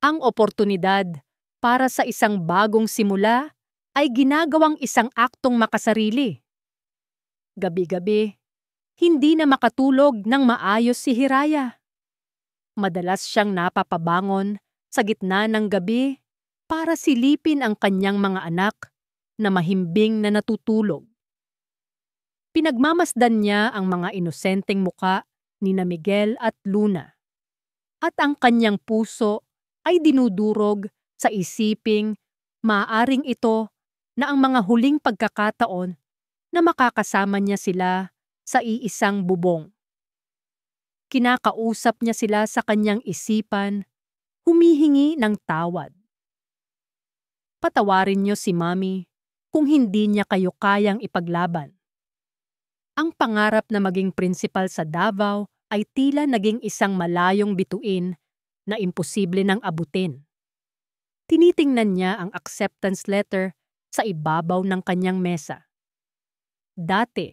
Ang oportunidad para sa isang bagong simula ay ginagawang isang aktong makasarili. Gabi-gabi, hindi na makatulog ng maayos si Hiraya. Madalas siyang napapabangon sa gitna ng gabi para silipin ang kanyang mga anak na mahimbing na natutulog. Pinagmamasdan niya ang mga inosenteng muka ni na Miguel at Luna. At ang kanyang puso ay dinudurog sa isiping maaaring ito na ang mga huling pagkakataon na makakasama niya sila sa iisang bubong. Kinakausap niya sila sa kanyang isipan, humihingi ng tawad. Patawarin niyo si Mami kung hindi niya kayo kayang ipaglaban. Ang pangarap na maging prinsipal sa Davao ay tila naging isang malayong bituin na imposible nang abutin. Tinitingnan niya ang acceptance letter sa ibabaw ng kanyang mesa. Dati,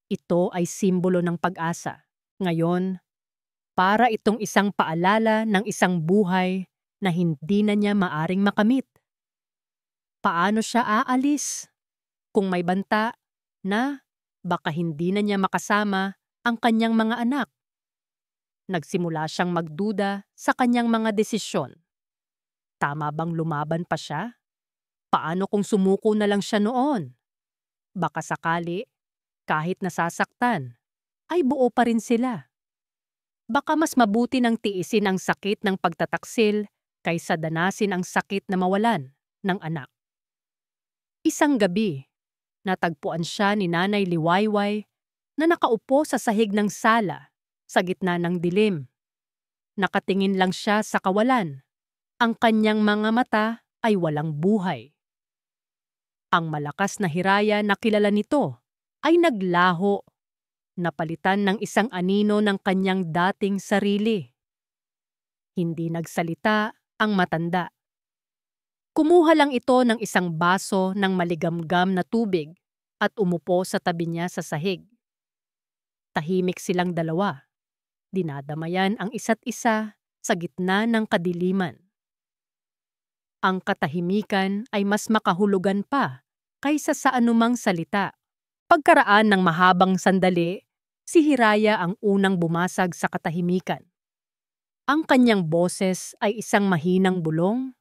ito ay simbolo ng pag-asa. Ngayon, para itong isang paalala ng isang buhay na hindi na niya maaring makamit. Paano siya aalis kung may banta na baka hindi na niya makasama ang kanyang mga anak? Nagsimula siyang magduda sa kanyang mga desisyon. Tama bang lumaban pa siya? Paano kung sumuko na lang siya noon? Baka sakali, kahit nasasaktan, ay buo pa rin sila. Baka mas mabuti nang tiisin ang sakit ng pagtataksil kaysa danasin ang sakit na mawalan ng anak. Isang gabi, natagpuan siya ni Nanay Liwayway na nakaupo sa sahig ng sala sa gitna ng dilim. Nakatingin lang siya sa kawalan. Ang kanyang mga mata ay walang buhay. Ang malakas na Hiraya na kilala nito ay naglaho, napalitan ng isang anino ng kanyang dating sarili. Hindi nagsalita ang matanda. Kumuha lang ito ng isang baso ng maligamgam na tubig at umupo sa tabi niya sa sahig. Tahimik silang dalawa. Dinadamayan ang isa't isa sa gitna ng kadiliman. Ang katahimikan ay mas makahulugan pa kaysa sa anumang salita. Pagkaraan ng mahabang sandali, si Hiraya ang unang bumasag sa katahimikan. Ang kanyang boses ay isang mahinang bulong,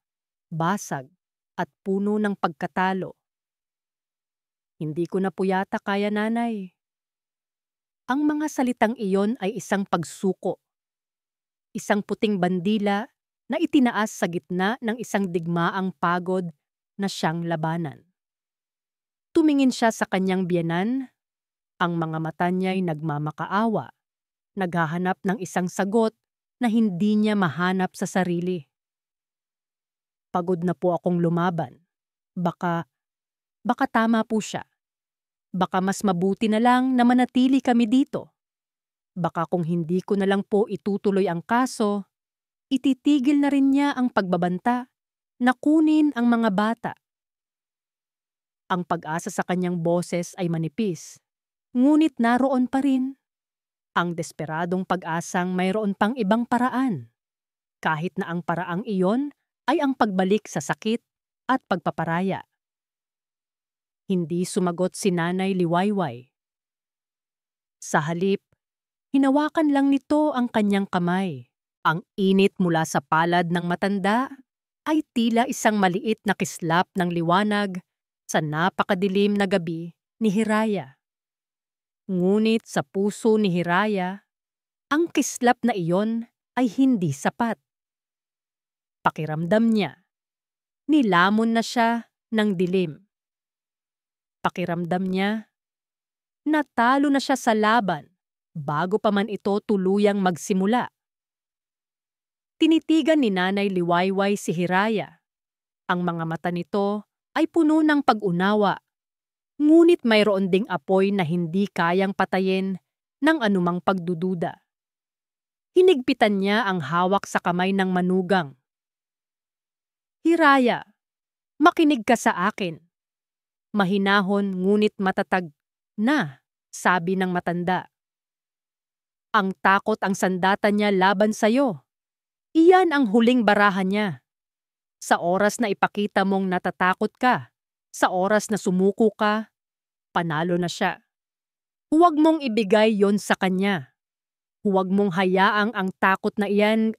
basag, at puno ng pagkatalo. Hindi ko na po yata kaya, Nanay. Ang mga salitang iyon ay isang pagsuko. Isang puting bandila na itinaas sa gitna ng isang digmaang pagod na siyang labanan. Tumingin siya sa kanyang biyenan. Ang mga mata niya'y nagmamakaawa, naghahanap ng isang sagot na hindi niya mahanap sa sarili. Pagod na po akong lumaban. Baka tama po siya. Baka mas mabuti na lang na manatili kami dito. Baka kung hindi ko na lang po itutuloy ang kaso, ititigil na rin niya ang pagbabanta na kunin ang mga bata. Ang pag-asa sa kanyang boses ay manipis, ngunit naroon pa rin. Ang desperadong pag-asang mayroon pang ibang paraan, kahit na ang paraang iyon ay ang pagbalik sa sakit at pagpaparaya. Hindi sumagot si Nanay Liwayway. Sa halip, hinawakan lang nito ang kanyang kamay. Ang init mula sa palad ng matanda ay tila isang maliit na kislap ng liwanag sa napakadilim na gabi ni Hiraya. Ngunit sa puso ni Hiraya, ang kislap na iyon ay hindi sapat. Pakiramdam niya, nilamon na siya ng dilim. Pakiramdam niya, natalo na siya sa laban bago pa man ito tuluyang magsimula. Tinitigan ni Nanay Liwayway si Hiraya. Ang mga mata nito ay puno ng pag-unawa, ngunit mayroon ding apoy na hindi kayang patayin ng anumang pagdududa. Hinigpitan niya ang hawak sa kamay ng manugang. Hiraya, makinig ka sa akin. Mahinahon ngunit matatag na, sabi ng matanda. Ang takot ang sandata niya laban sa'yo. Iyan ang huling barahan niya. Sa oras na ipakita mong natatakot ka, sa oras na sumuko ka, panalo na siya. Huwag mong ibigay yon sa kanya. Huwag mong hayaang ang takot na iyan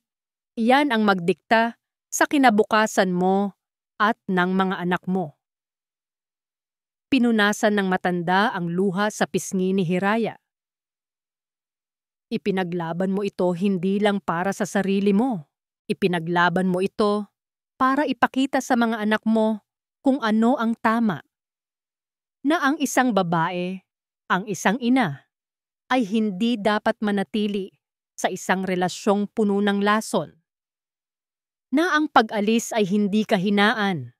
ang magdikta sa kinabukasan mo at ng mga anak mo. Pinunasan ng matanda ang luha sa pisngi ni Hiraya. Ipinaglaban mo ito hindi lang para sa sarili mo. Ipinaglaban mo ito para ipakita sa mga anak mo kung ano ang tama. Na ang isang babae, ang isang ina, ay hindi dapat manatili sa isang relasyong puno ng lason. Na ang pag-alis ay hindi kahinaan,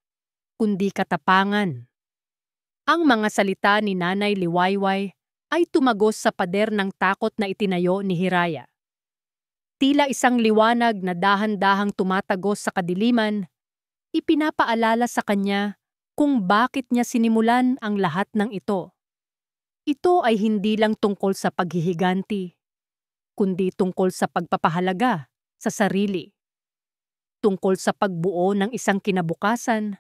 kundi katapangan. Ang mga salita ni Nanay Liwayway ay tumagos sa pader ng takot na itinayo ni Hiraya. Tila isang liwanag na dahan-dahang tumatagos sa kadiliman, ipinapaalala sa kanya kung bakit niya sinimulan ang lahat ng ito. Ito ay hindi lang tungkol sa paghihiganti, kundi tungkol sa pagpapahalaga sa sarili. Tungkol sa pagbuo ng isang kinabukasan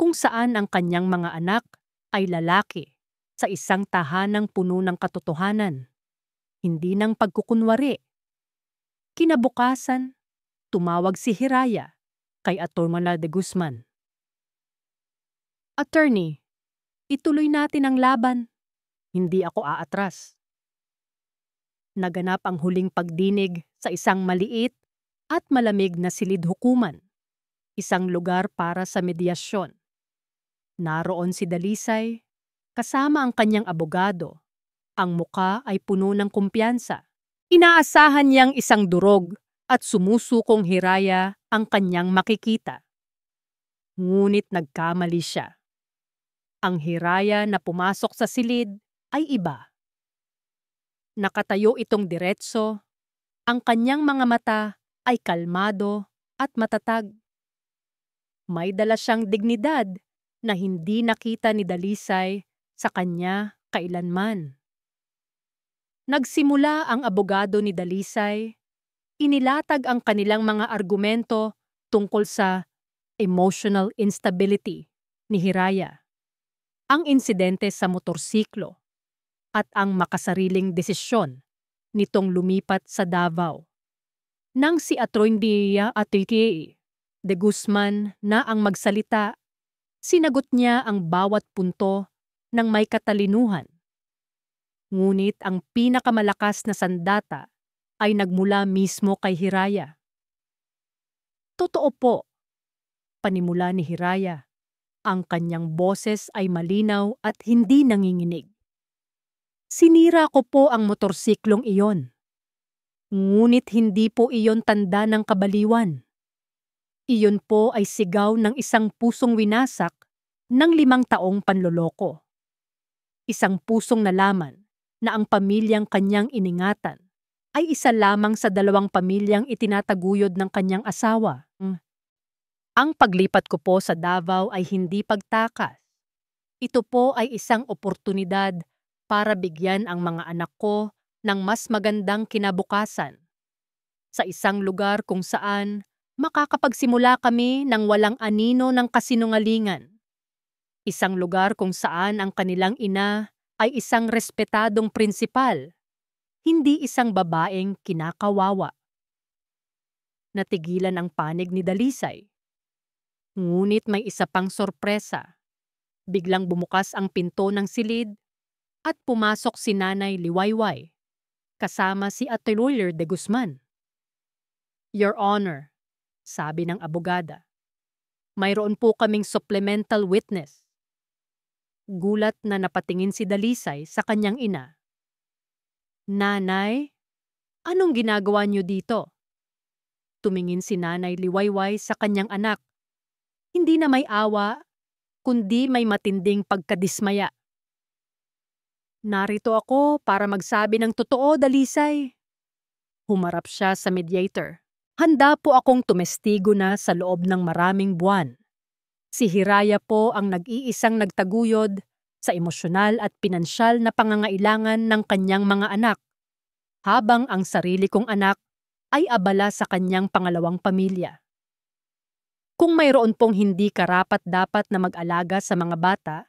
kung saan ang kanyang mga anak ay lalaki sa isang tahanang puno ng katotohanan, hindi ng pagkukunwari. Kinabukasan, tumawag si Hiraya kay Atty. de Guzman. Attorney, ituloy natin ang laban. Hindi ako aatras. Naganap ang huling pagdinig sa isang maliit at malamig na silid-hukuman, isang lugar para sa medyasyon. Naroon si Dalisay, kasama ang kanyang abogado. Ang muka ay puno ng kumpiyansa. Inaasahan niyang isang durog at sumusukong Hiraya ang kanyang makikita. Ngunit nagkamali siya. Ang Hiraya na pumasok sa silid ay iba. Nakatayo itong diretso, ang kanyang mga mata ay kalmado at matatag. May dala siyang dignidad na hindi nakita ni Dalisay sa kanya kailanman. Nagsimula ang abogado ni Dalisay, inilatag ang kanilang mga argumento tungkol sa emotional instability ni Hiraya, ang insidente sa motorsiklo, at ang makasariling desisyon nitong lumipat sa Davao. Nang si Atty. de Guzman na ang magsalita, sinagot niya ang bawat punto ng may katalinuhan. Ngunit ang pinakamalakas na sandata ay nagmula mismo kay Hiraya. Totoo po, panimula ni Hiraya, ang kanyang boses ay malinaw at hindi nanginginig. Sinira ko po ang motorsiklong iyon. Ngunit hindi po iyon tanda ng kabaliwan. Iyon po ay sigaw ng isang pusong winasak ng 5 taong panloloko. Isang pusong nalaman na ang pamilyang kanyang iningatan ay isa lamang sa 2 pamilyang itinataguyod ng kanyang asawa. Ang paglipat ko po sa Davao ay hindi pagtakas. Ito po ay isang oportunidad para bigyan ang mga anak ko ng mas magandang kinabukasan. Sa isang lugar kung saan makakapagsimula kami ng walang anino ng kasinungalingan. Isang lugar kung saan ang kanilang ina ay isang respetadong prinsipal, hindi isang babaeng kinakawawa. Natigilan ang panig ni Dalisay. Ngunit may isa pang sorpresa. Biglang bumukas ang pinto ng silid at pumasok si Nanay Liwayway, kasama si Atty. de Guzman. Your Honor, sabi ng abogada, mayroon po kaming supplemental witness. Gulat na napatingin si Dalisay sa kanyang ina. Nanay, anong ginagawa niyo dito? Tumingin si Nanay Liwayway sa kanyang anak. Hindi na may awa, kundi may matinding pagkadismaya. Narito ako para magsabi ng totoo, Dalisay. Humarap siya sa mediator. Handa po akong tumestigo na sa loob ng maraming buwan. Si Hiraya po ang nag-iisang nagtaguyod sa emosyonal at pinansyal na pangangailangan ng kanyang mga anak, habang ang sarili kong anak ay abala sa kanyang pangalawang pamilya. Kung mayroon pong hindi karapat-dapat na mag-alaga sa mga bata,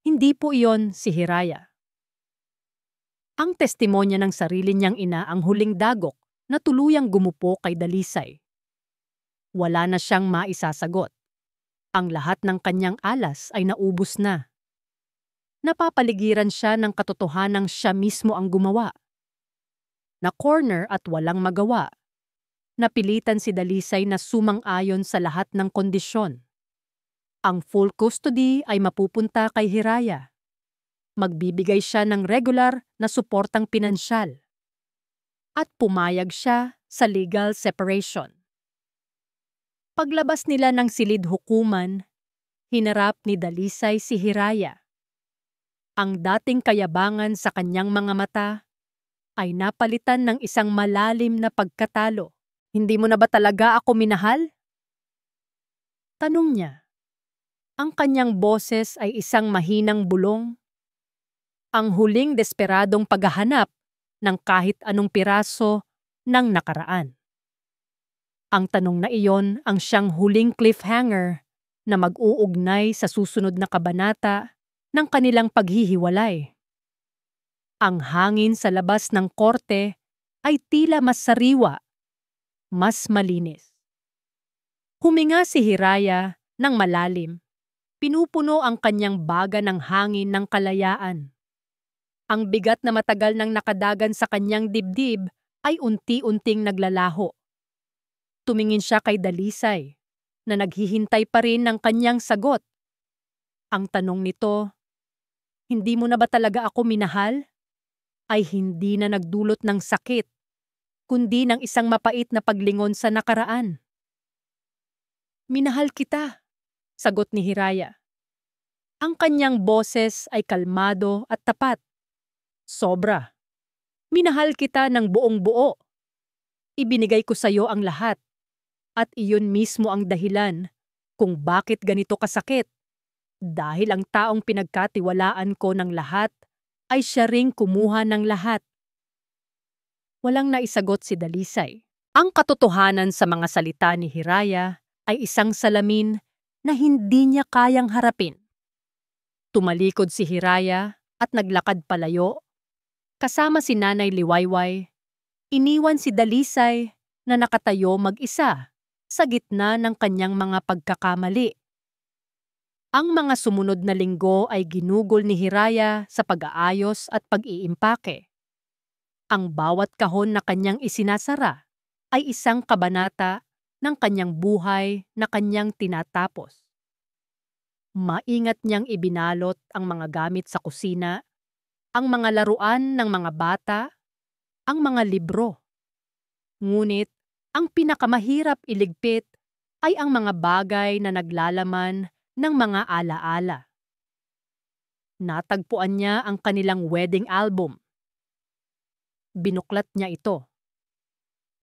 hindi po iyon si Hiraya. Ang testimonya ng sarili niyang ina ang huling dagok na tuluyang gumupo kay Dalisay. Wala na siyang maisasagot. Ang lahat ng kanyang alas ay naubos na. Napapaligiran siya ng katotohanang siya mismo ang gumawa. Na-corner at walang magawa. Napilitan si Dalisay na sumang-ayon sa lahat ng kondisyon. Ang full custody ay mapupunta kay Hiraya. Magbibigay siya ng regular na suportang pinansyal. At pumayag siya sa legal separation. Paglabas nila ng silid hukuman, hinarap ni Dalisay si Hiraya. Ang dating kayabangan sa kanyang mga mata ay napalitan ng isang malalim na pagkatalo. Hindi mo na ba talaga ako minahal? Tanong niya. Ang kanyang boses ay isang mahinang bulong. Ang huling desperadong paghahanap ng kahit anong piraso ng nakaraan. Ang tanong na iyon ang siyang huling cliffhanger na mag-uugnay sa susunod na kabanata ng kanilang paghihiwalay. Ang hangin sa labas ng korte ay tila mas sariwa, mas malinis. Huminga si Hiraya ng malalim. Pinupuno ang kanyang baga ng hangin ng kalayaan. Ang bigat na matagal nang nakadagan sa kanyang dibdib ay unti-unting naglalaho. Tumingin siya kay Dalisay na naghihintay pa rin ng kanyang sagot. Ang tanong nito, hindi mo na ba talaga ako minahal? Ay hindi na nagdulot ng sakit, kundi ng isang mapait na paglingon sa nakaraan. Minahal kita, sagot ni Hiraya. Ang kanyang boses ay kalmado at tapat. Sobra. Minahal kita ng buong buo. Ibinigay ko sa iyo ang lahat. At iyon mismo ang dahilan kung bakit ganito kasakit. Dahil ang taong pinagkatiwalaan ko ng lahat ay siya ring kumuha ng lahat. Walang naisagot si Dalisay. Ang katotohanan sa mga salita ni Hiraya ay isang salamin na hindi niya kayang harapin. Tumalikod si Hiraya at naglakad palayo. Kasama si Nanay Liwayway, iniwan si Dalisay na nakatayo mag-isa sa gitna ng kanyang mga pagkakamali. Ang mga sumunod na linggo ay ginugol ni Hiraya sa pag-aayos at pag-iimpake. Ang bawat kahon na kanyang isinasara ay isang kabanata ng kanyang buhay na kanyang tinatapos. Maingat niyang ibinalot ang mga gamit sa kusina, ang mga laruan ng mga bata, ang mga libro. Ngunit, ang pinakamahirap iligpit ay ang mga bagay na naglalaman ng mga alaala. Natagpuan niya ang kanilang wedding album. Binuklat niya ito.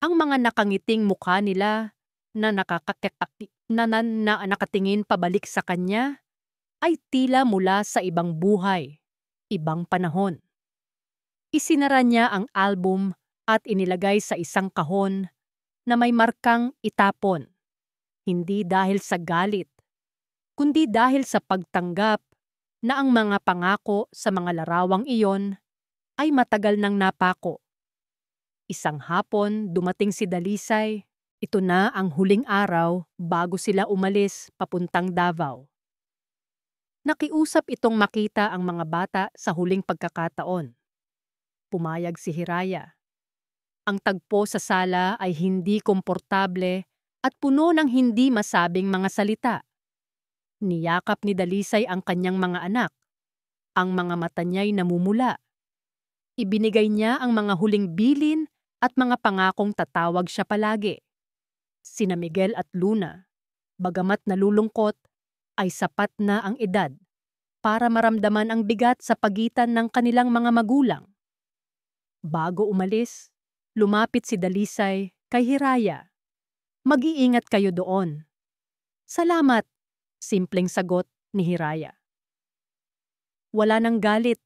Ang mga nakangiting mukha nila na nakatingin pabalik sa kanya ay tila mula sa ibang buhay, ibang panahon. Isinara niya ang album at inilagay sa isang kahon na may markang itapon. Hindi dahil sa galit, kundi dahil sa pagtanggap na ang mga pangako sa mga larawang iyon ay matagal nang napako. Isang hapon dumating si Dalisay. Ito na ang huling araw bago sila umalis papuntang Davao. Nakiusap itong makita ang mga bata sa huling pagkakataon. Pumayag si Hiraya. Ang tagpo sa sala ay hindi komportable at puno ng hindi masabing mga salita. Niyakap ni Dalisay ang kanyang mga anak. Ang mga mata niya'y namumula. Ibinigay niya ang mga huling bilin at mga pangakong tatawag siya palagi. Sina Miguel at Luna, bagamat nalulungkot, ay sapat na ang edad para maramdaman ang bigat sa pagitan ng kanilang mga magulang. Bago umalis, lumapit si Dalisay kay Hiraya. Mag-iingat kayo doon. Salamat, simpleng sagot ni Hiraya. Wala nang galit,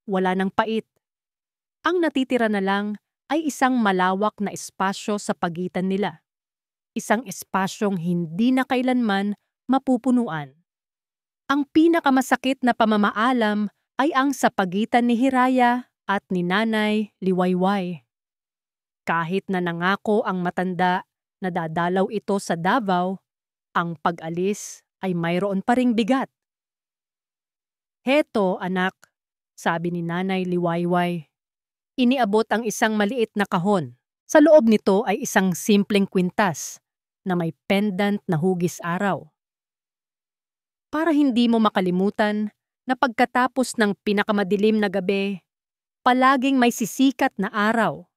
wala nang pait. Ang natitira na lang ay isang malawak na espasyo sa pagitan nila. Isang espasyong hindi na kailanman mapupunuan. Ang pinakamasakit na pamamaalam ay ang sa pagitan ni Hiraya at ni Nanay Liwayway. Kahit na nangako ang matanda na dadalaw ito sa Davao, ang pag-alis ay mayroon pa ring bigat. "Heto, anak," sabi ni Nanay Liwayway. Iniabot ang isang maliit na kahon. Sa loob nito ay isang simpleng kwintas na may pendant na hugis araw. Para hindi mo makalimutan na pagkatapos ng pinakamadilim na gabi, palaging may sisikat na araw.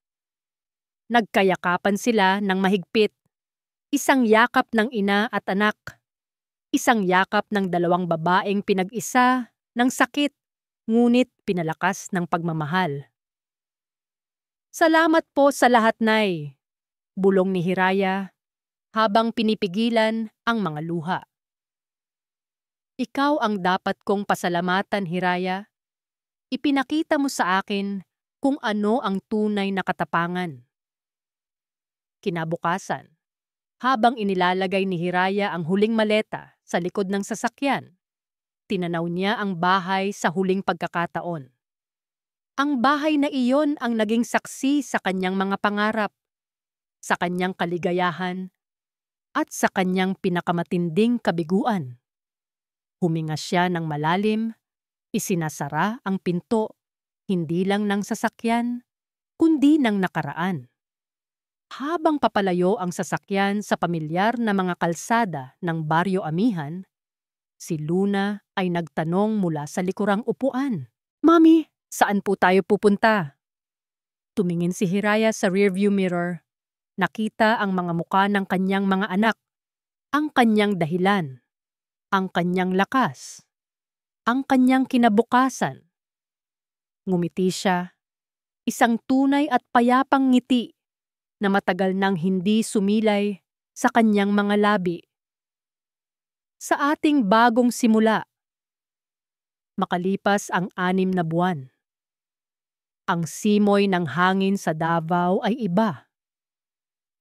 Nagkayakapan sila ng mahigpit. Isang yakap ng ina at anak. Isang yakap ng dalawang babaeng pinag-isa ng sakit, ngunit pinalakas ng pagmamahal. "Salamat po sa lahat, Nay," bulong ni Hiraya habang pinipigilan ang mga luha. "Ikaw ang dapat kong pasalamatan, Hiraya. Ipinakita mo sa akin kung ano ang tunay na katapangan." Kinabukasan, habang inilalagay ni Hiraya ang huling maleta sa likod ng sasakyan, tinanaw niya ang bahay sa huling pagkakataon. Ang bahay na iyon ang naging saksi sa kanyang mga pangarap, sa kanyang kaligayahan, at sa kanyang pinakamatinding kabiguan. Huminga siya ng malalim, isinasara ang pinto, hindi lang ng sasakyan, kundi ng nakaraan. Habang papalayo ang sasakyan sa pamilyar na mga kalsada ng Baryo Amihan, si Luna ay nagtanong mula sa likurang upuan, "Mami, saan po tayo pupunta?" Tumingin si Hiraya sa rearview mirror. Nakita ang mga muka ng kanyang mga anak, ang kanyang dahilan, ang kanyang lakas, ang kanyang kinabukasan. Ngumiti siya, isang tunay at payapang ngiti na matagal nang hindi sumilay sa kanyang mga labi. Sa ating bagong simula, makalipas ang 6 na buwan, ang simoy ng hangin sa Davao ay iba.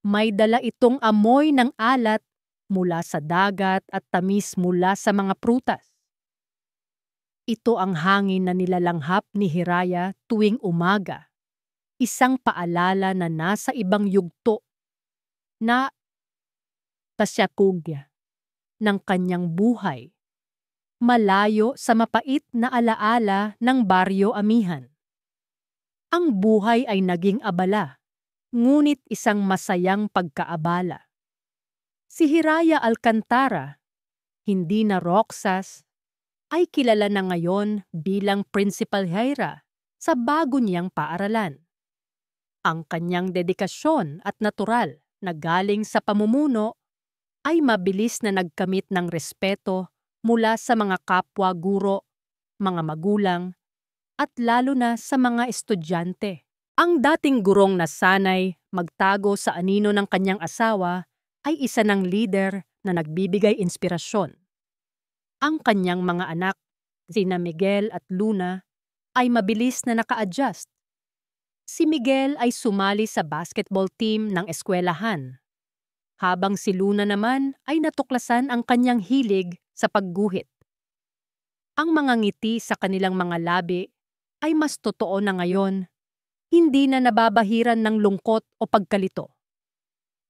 May dala itong amoy ng alat mula sa dagat at tamis mula sa mga prutas. Ito ang hangin na nilalanghap ni Hiraya tuwing umaga. Isang paalala na nasa ibang yugto na tasyakugya ng kanyang buhay, malayo sa mapait na alaala ng Baryo Amihan. Ang buhay ay naging abala, ngunit isang masayang pagkaabala. Si Hiraya Alcantara, hindi na Roxas, ay kilala na ngayon bilang Principal Hira sa bago niyang paaralan. Ang kanyang dedikasyon at natural na galing sa pamumuno ay mabilis na nagkamit ng respeto mula sa mga kapwa guro, mga magulang, at lalo na sa mga estudyante. Ang dating gurong nasanay magtago sa anino ng kanyang asawa ay isa ng leader na nagbibigay inspirasyon. Ang kanyang mga anak, sina Miguel at Luna, ay mabilis na naka-adjust. Si Miguel ay sumali sa basketball team ng eskwelahan, habang si Luna naman ay natuklasan ang kanyang hilig sa pagguhit. Ang mga ngiti sa kanilang mga labi ay mas totoo na ngayon, hindi na nababahiran ng lungkot o pagkalito.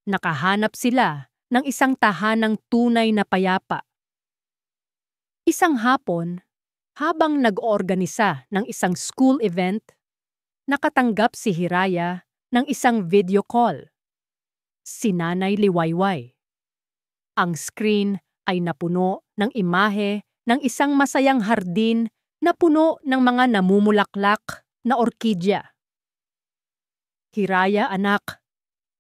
Nakahanap sila ng isang tahanang tunay na payapa. Isang hapon, habang nag-oorganisa ng isang school event, nakatanggap si Hiraya ng isang video call. Si Nanay Liwayway. Ang screen ay napuno ng imahe ng isang masayang hardin na puno ng mga namumulaklak na orkidya. "Hiraya, anak,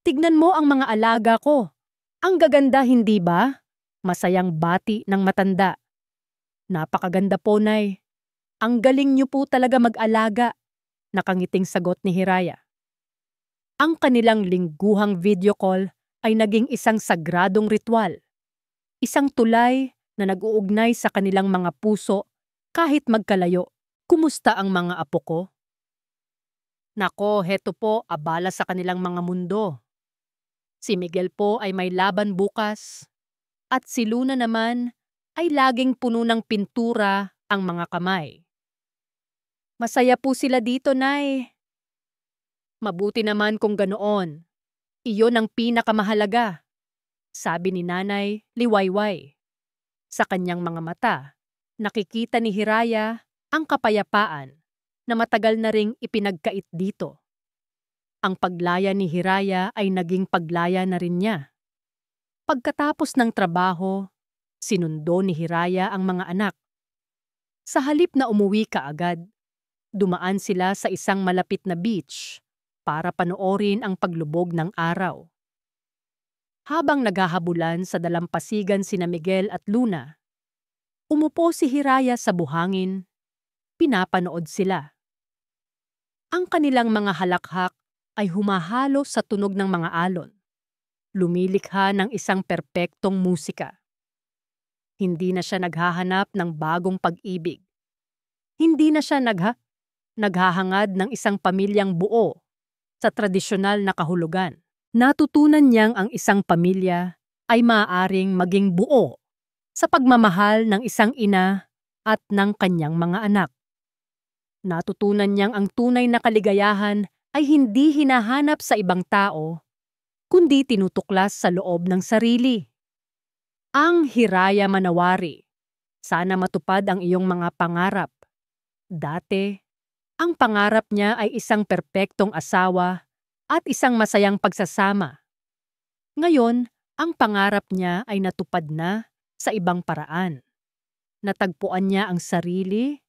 tignan mo ang mga alaga ko. Ang gaganda, hindi ba?" Masayang bati ng matanda. "Napakaganda po, Nay. Ang galing niyo po talaga mag-alaga," nakangiting sagot ni Hiraya. Ang kanilang lingguhang video call ay naging isang sagradong ritual. Isang tulay na nag-uugnay sa kanilang mga puso kahit magkalayo. "Kumusta ang mga apo ko?" "Nako, heto po, abala sa kanilang mga mundo. Si Miguel po ay may laban bukas, at si Luna naman ay laging puno ng pintura ang mga kamay." Masaya po sila dito, Nay. Mabuti naman kung ganoon. Iyon ang pinakamahalaga, sabi ni Nanay liwayway. Sa kanyang mga mata, nakikita ni Hiraya ang kapayapaan na matagal na ring ipinagkait dito. Ang paglaya ni Hiraya ay naging paglaya na rin niya. Pagkatapos ng trabaho, sinundo ni Hiraya ang mga anak. Sa halip na umuwi kaagad, dumaan sila sa isang malapit na beach para panoorin ang paglubog ng araw. Habang naghahabulan sa dalampasigan sina Miguel at Luna, umupo si Hiraya sa buhangin, pinapanood sila. Ang kanilang mga halakhak ay humahalo sa tunog ng mga alon. Lumilikha ng isang perpektong musika. Hindi na siya naghahanap ng bagong pag-ibig. Hindi na siya naghahangad ng isang pamilyang buo sa tradisyonal na kahulugan. Natutunan niyang ang isang pamilya ay maaaring maging buo sa pagmamahal ng isang ina at ng kanyang mga anak. Natutunan niyang ang tunay na kaligayahan ay hindi hinahanap sa ibang tao, kundi tinutuklas sa loob ng sarili. Ang Hiraya Manawari, sana matupad ang iyong mga pangarap. Dati, ang pangarap niya ay isang perpektong asawa at isang masayang pagsasama. Ngayon, ang pangarap niya ay natupad na sa ibang paraan. Natagpuan niya ang sarili,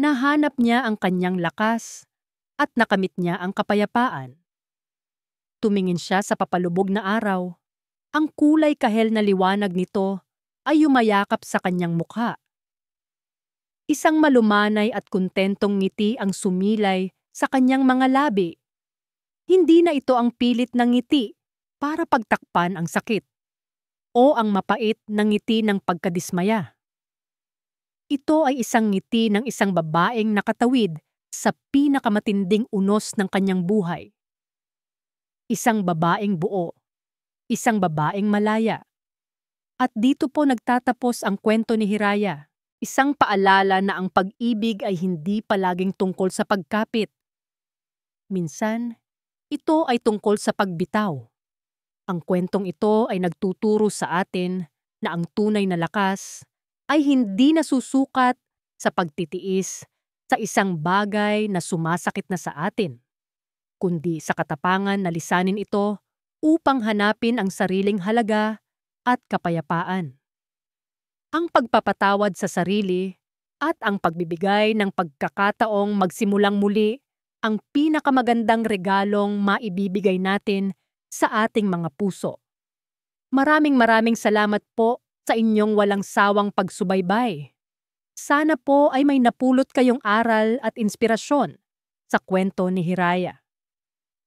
nahanap niya ang kanyang lakas, at nakamit niya ang kapayapaan. Tumingin siya sa papalubog na araw. Ang kulay kahel na liwanag nito ay yumayakap sa kanyang mukha. Isang malumanay at kontentong ngiti ang sumilay sa kanyang mga labi. Hindi na ito ang pilit na ngiti para pagtakpan ang sakit o ang mapait na ngiti ng pagkadismaya. Ito ay isang ngiti ng isang babaeng nakatawid sa pinakamatinding unos ng kanyang buhay. Isang babaeng buo, isang babaeng malaya. At dito po nagtatapos ang kwento ni Hiraya. Isang paalala na ang pag-ibig ay hindi palaging tungkol sa pagkapit. Minsan, ito ay tungkol sa pagbitaw. Ang kwentong ito ay nagtuturo sa atin na ang tunay na lakas ay hindi nasusukat sa pagtitiis sa isang bagay na sumasakit na sa atin, kundi sa katapangan na lisanin ito upang hanapin ang sariling halaga at kapayapaan. Ang pagpapatawad sa sarili at ang pagbibigay ng pagkakataong magsimulang muli ang pinakamagandang regalong maibibigay natin sa ating mga puso. Maraming salamat po sa inyong walang sawang pagsubaybay. Sana po ay may napulot kayong aral at inspirasyon sa kwento ni Hiraya.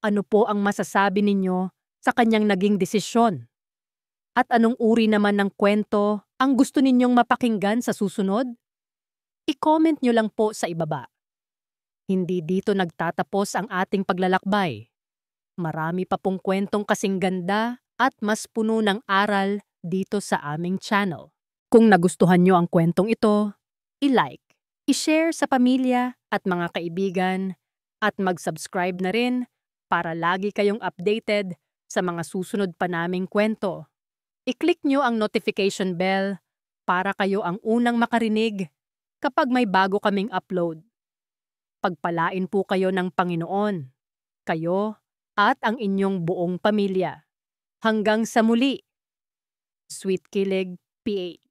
Ano po ang masasabi ninyo sa kanyang naging desisyon? At anong uri naman ng kwento ang gusto ninyong mapakinggan sa susunod? I-comment nyo lang po sa ibaba. Hindi dito nagtatapos ang ating paglalakbay. Marami pa pong kwentong kasing ganda at mas puno ng aral dito sa aming channel. Kung nagustuhan nyo ang kwentong ito, i-like, i-share sa pamilya at mga kaibigan, at mag-subscribe na rin para lagi kayong updated sa mga susunod pa naming kwento. I-click nyo ang notification bell para kayo ang unang makarinig kapag may bago kaming upload. Pagpalain po kayo ng Panginoon, kayo at ang inyong buong pamilya. Hanggang sa muli, Sweet Kilig PH.